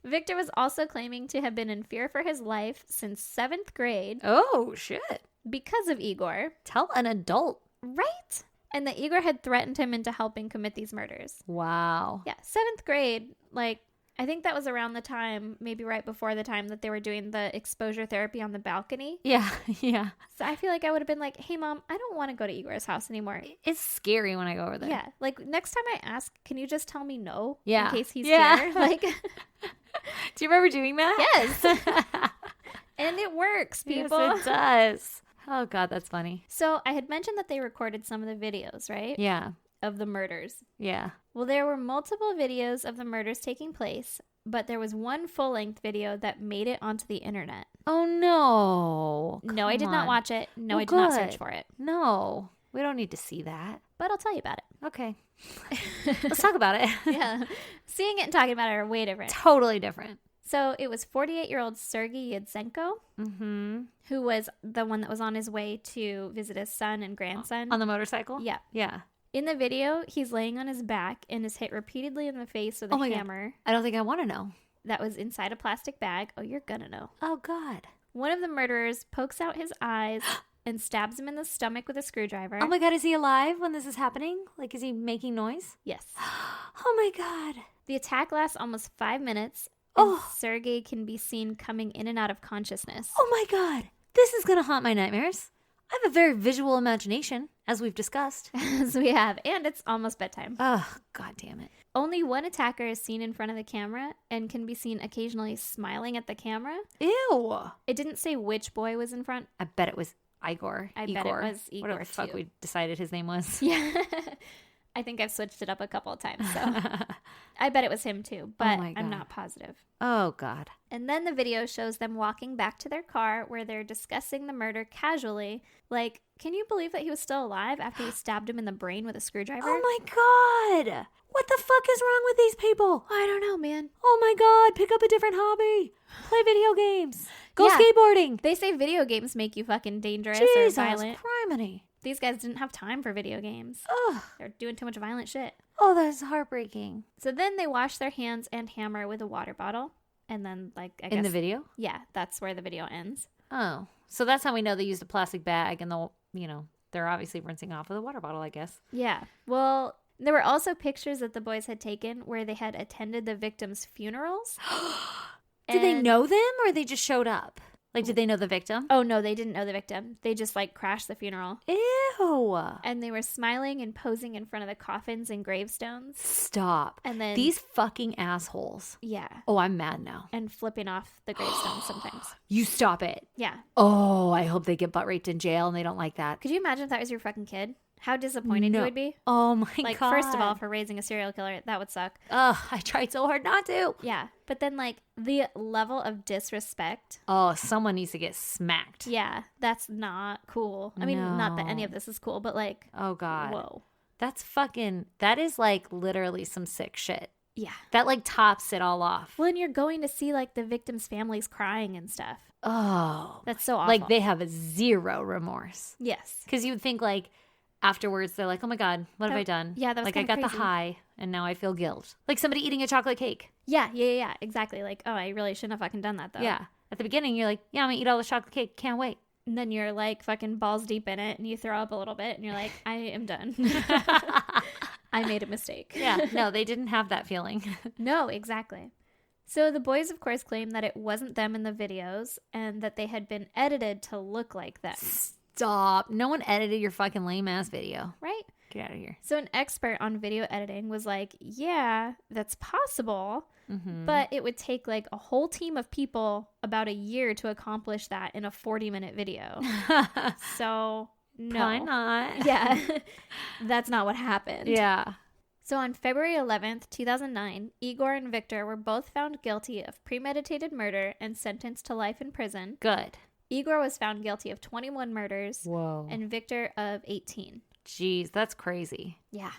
Victor was also claiming to have been in fear for his life since 7th grade Oh, shit. because of Igor. Tell an adult. Right? And that Igor had threatened him into helping commit these murders. Wow. Yeah, 7th grade, like, I think that was around the time, maybe right before the time that they were doing the exposure therapy on the balcony. Yeah, yeah. So I feel like I would have been like, hey, Mom, I don't want to go to Igor's house anymore. It's scary when I go over there. Yeah, like next time I ask, can you just tell me no? Yeah. In case he's Yeah. here. Like, Do you remember doing that? yes. And it works, people. Yes, it does. Oh, God, that's funny. So I had mentioned that they recorded some of the videos, right? Yeah, Of the murders. yeah. Well, there were multiple videos of the murders taking place, but there was one full-length video that made it onto the internet. Oh, no. No, I did Come not on. watch it. No, Well, I did not good. search for it. No, we don't need to see that. But I'll tell you about it. Okay. Let's talk about it. Yeah. Seeing it and talking about it are way different. Totally different. So it was 48-year-old Sergei Yudzenko, Mm-hmm. who was the one that was on his way to visit his son and grandson. On the motorcycle? Yeah. Yeah. In the video, he's laying on his back and is hit repeatedly in the face with a Oh my God. hammer I don't think I want to know. that was inside a plastic bag. Oh, you're gonna know. Oh, God. One of the murderers pokes out his eyes and stabs him in the stomach with a screwdriver. Oh, my God. Is he alive when this is happening? Like, is he making noise? Yes. Oh, my God. The attack lasts almost 5 minutes. And Oh. Sergei can be seen coming in and out of consciousness. Oh, my God. This is going to haunt my nightmares. I have a very visual imagination, as we've discussed. As we have. And it's almost bedtime. Oh, God damn it. Only one attacker is seen in front of the camera and can be seen occasionally smiling at the camera. Ew. It didn't say which boy was in front. I bet it was Igor. I bet it was Igor, Whatever the fuck too. we decided his name was. Yeah. I think I've switched it up a couple of times. So I bet it was him too, but my I'm God. not positive. Oh, God. And then the video shows them walking back to their car where they're discussing the murder casually. Like, can you believe that he was still alive after he stabbed him in the brain with a screwdriver? Oh, my God. What the fuck is wrong with these people? I don't know, man. Oh, my God. Pick up a different hobby. Play video games. Go Yeah. skateboarding. They say video games make you fucking dangerous Jesus, or violent. criminy. These guys didn't have time for video games. Oh, They're doing too much violent shit. oh, that's heartbreaking. So then they wash their hands and hammer with a water bottle. And then, like, I guess. In the video? Yeah, that's where the video ends. Oh, so that's how we know they used a plastic bag and they're obviously rinsing off with a water bottle, I guess. Yeah. Well, there were also pictures that the boys had taken where they had attended the victims' funerals. Did they And- know them or they just showed up? Like, did they know the victim? Oh, no, they didn't know the victim. They just, like, crashed the funeral. Ew. And they were smiling and posing in front of the coffins and gravestones. Stop. And then, These fucking assholes. yeah. Oh, I'm mad now. And flipping off the gravestones sometimes. You stop it. Yeah. Oh, I hope they get butt raped in jail and they don't like that. Could you imagine if that was your fucking kid? how disappointed you No. would be. Oh my Like, God. first of all, for raising a serial killer, that would suck. Ugh, I tried so hard not to. Yeah. But then, like, the level of disrespect. Oh, someone needs to get smacked. Yeah, that's not cool. I mean, not that any No. of this is cool, but like, Oh God. whoa. That is like literally some sick shit. Yeah. That like tops it all off. Well, and you're going to see like the victims' families crying and stuff. Oh. That's so awful. Like they have zero remorse. yes. Because you would think like afterwards they're like, oh my God, what have I done? yeah, that was like I kinda got the crazy. high and now I feel guilt. Like somebody eating a chocolate cake. Yeah, exactly. Like, oh, I really shouldn't have fucking done that though. Yeah. At the beginning you're like, yeah, I'm gonna eat all the chocolate cake. Can't wait. And then you're like fucking balls deep in it and you throw up a little bit and you're like, I am done. I made a mistake. Yeah. No, they didn't have that feeling. No, exactly. So the boys, of course, claim that it wasn't them in the videos and that they had been edited to look like them. Stop. No one edited your fucking lame ass video. Right? Get out of here. So an expert on video editing was like, yeah, that's possible, Mm-hmm. but it would take like a whole team of people about a year to accomplish that in a 40-minute video. So, no. Why not? Yeah, that's not what happened. Yeah. So on February 11th, 2009, Igor and Victor were both found guilty of premeditated murder and sentenced to life in prison. Good. Igor was found guilty of 21 murders Whoa. and Victor of 18. Jeez, that's crazy. Yeah.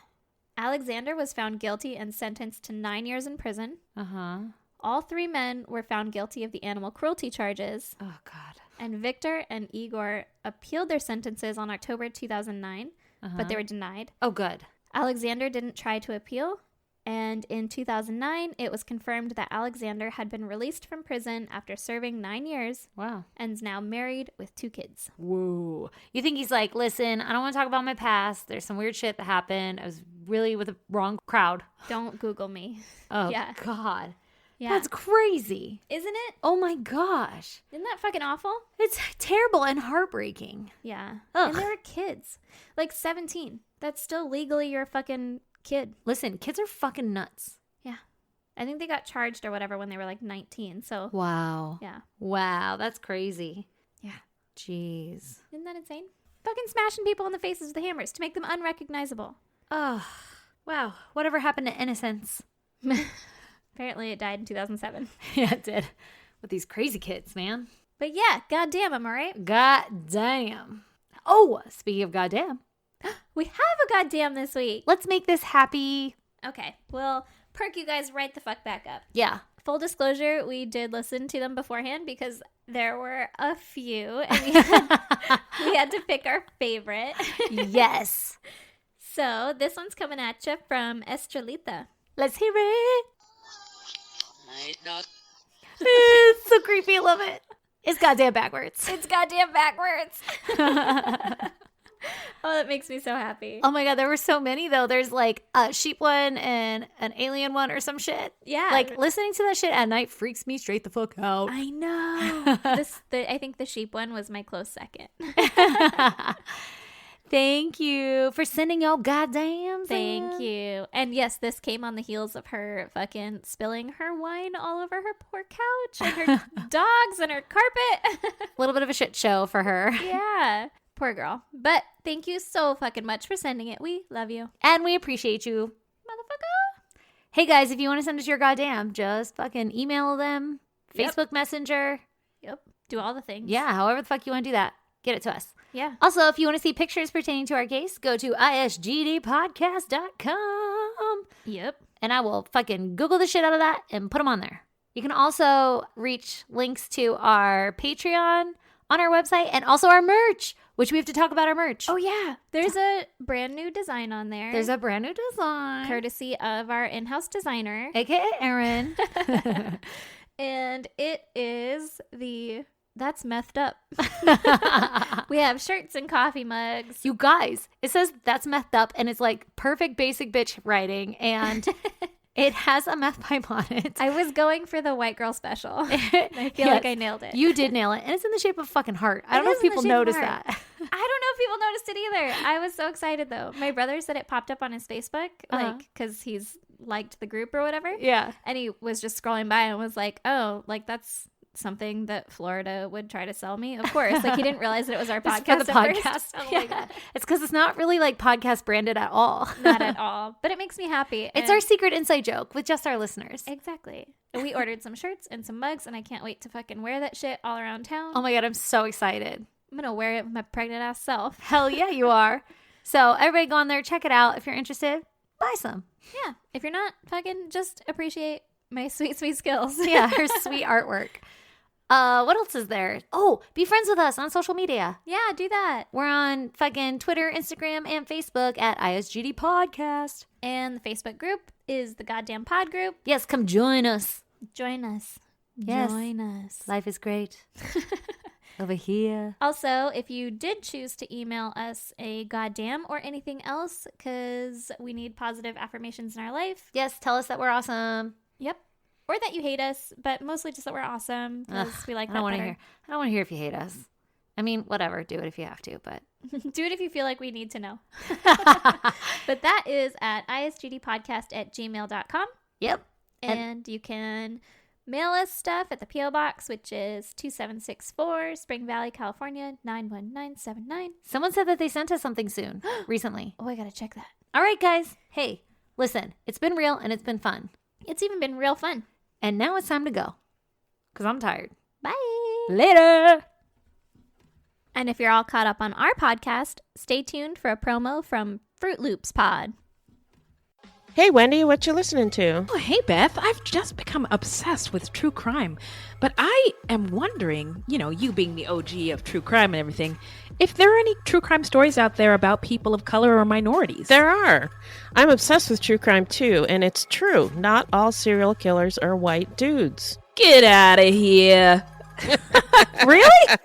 Alexander was found guilty and sentenced to 9 years in prison. Uh-huh. All three men were found guilty of the animal cruelty charges, Oh, God. and Victor and Igor appealed their sentences on October 2009, Uh-huh. but they were denied. Oh, good. Alexander didn't try to appeal, and in 2009, it was confirmed that Alexander had been released from prison after serving 9 years Wow. and is now married with 2 kids. Whoa. You think he's like, listen, I don't want to talk about my past. There's some weird shit that happened. I was really with the wrong crowd. Don't Google me. Oh, Yeah. God. Yeah. That's crazy. Isn't it? Oh, my gosh. Isn't that fucking awful? It's terrible and heartbreaking. Yeah. Ugh. And they were kids. Like 17. That's still legally your fucking kid. Listen, kids are fucking nuts. Yeah. I think they got charged or whatever when they were like 19. So, Wow. yeah. Wow, that's crazy. Yeah. Jeez. Isn't that insane? Fucking smashing people in the faces with the hammers to make them unrecognizable. Oh, wow. Whatever happened to innocence? Apparently it died in 2007. Yeah, it did. With these crazy kids, man. But yeah, goddamn, am I right? God damn. Oh, speaking of goddamn, We have a goddamn this week. let's make this happy. Okay, we'll perk you guys right the fuck back up. Yeah. Full disclosure, we did listen to them beforehand because there were a few and we had to pick our favorite. Yes. So this one's coming at you from Estrelita. Let's hear it. Might not. It's so creepy. I love it. It's goddamn backwards. It's goddamn backwards. Oh, that makes me so happy. Oh my God, there were so many though. There's like a sheep one and an alien one or some shit. Yeah. Like listening to that shit at night freaks me straight the fuck out. I know. I think the sheep one was my close second. Thank you for sending your goddams. Thank you. And yes, this came on the heels of her fucking spilling her wine all over her poor couch and her dogs and her carpet. A little bit of a shit show for her. Yeah. Poor girl. But thank you so fucking much for sending it. We love you. And we appreciate you. Motherfucker. Hey guys, if you want to send us your goddamn, just fucking email them, Yep. Facebook Messenger. Yep. Do all the things. Yeah, however the fuck you want to do that. Get it to us. Yeah. Also, if you want to see pictures pertaining to our case, go to isgdpodcast.com Yep. and I will fucking Google the shit out of that and put them on there. You can also reach links to our Patreon on our website and also our merch, which we have to talk about our merch. Oh, yeah. There's a brand new design on there. There's a brand new design. courtesy of our in-house designer. AKA Erin. And it is that's methed up. We have shirts and coffee mugs. You guys, it says that's methed up and it's like perfect basic bitch writing and it has a meth pipe on it. I was going for the white girl special. I feel like I nailed it. You did nail it. And it's in the shape of a fucking heart. I don't know is if in the people shape of a notice heart. that. I don't know if people noticed it either. I was so excited though. My brother said it popped up on his Facebook, Uh-huh. like, because he's liked the group or whatever. Yeah. And he was just scrolling by and was like, oh, like that's something that Florida would try to sell me. Of course, like he didn't realize that it was our It's podcast. for the at first. podcast. Oh Yeah. my God. It's because it's not really like podcast branded at all. Not at all. But it makes me happy. It's and- our secret inside joke with just our listeners. Exactly. And we ordered some shirts and some mugs, and I can't wait to fucking wear that shit all around town. Oh my God, I'm so excited. I'm gonna wear it with my pregnant ass self. Hell yeah, you are. So everybody go on there, check it out. If you're interested, buy some. Yeah. If you're not, fucking just appreciate my sweet, sweet skills. Yeah, her sweet artwork. What else is there? Oh, be friends with us on social media. Yeah, do that. We're on fucking Twitter, Instagram, and Facebook at ISGD Podcast. And the Facebook group is the Goddamn Pod group. Yes, come join us. Join us. Yes. Join us. Life is great. Over here. Also, if you did choose to email us a goddamn or anything else, because we need positive affirmations in our life. Yes, tell us that we're awesome. Yep. Or that you hate us, but mostly just that we're awesome because Ugh, we like I that don't want to better. hear. I don't want to hear if you hate us. I mean, whatever. Do it if you have to, but Do it if you feel like we need to know. But that is at isgdpodcast@gmail.com. Yep. And you can mail us stuff at the P.O. Box, which is 2764 Spring Valley, California, 91979. Someone said that they sent us something soon, recently. Oh, I gotta check that. All right, guys. Hey, listen, it's been real and it's been fun. It's even been real fun. And now it's time to go because I'm tired. Bye. Later. And if you're all caught up on our podcast, stay tuned for a promo from Fruit Loops Pod. Hey, Wendy, what you listening to? Oh, hey, Beth. I've just become obsessed with true crime. But I am wondering, you being the OG of true crime and everything, if there are any true crime stories out there about people of color or minorities. There are. I'm obsessed with true crime, too, and it's true. Not all serial killers are white dudes. Get out of here. Really?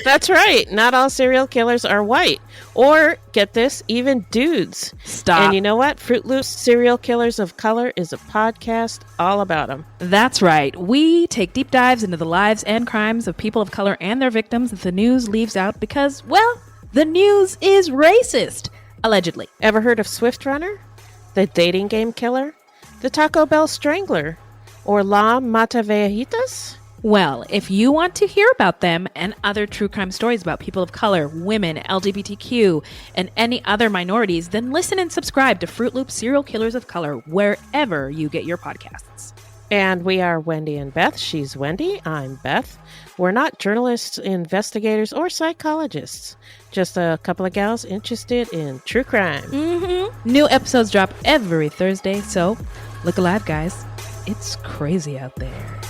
That's right. Not all serial killers are white. Or, get this, even dudes. Stop. And you know what? Fruit Loops Serial Killers of Color is a podcast all about them. That's right. We take deep dives into the lives and crimes of people of color and their victims that the news leaves out because, well, the news is racist. Allegedly. Ever heard of Swift Runner? The dating game killer? The Taco Bell Strangler? Or La Matavejitas? Well, if you want to hear about them and other true crime stories about people of color, women, LGBTQ, and any other minorities, then listen and subscribe to Fruit Loop Serial Killers of Color wherever you get your podcasts. And we are Wendy and Beth. She's Wendy. I'm Beth. We're not journalists, investigators, or psychologists. Just a couple of gals interested in true crime. Mm-hmm. New episodes drop every Thursday, so look alive, guys. It's crazy out there.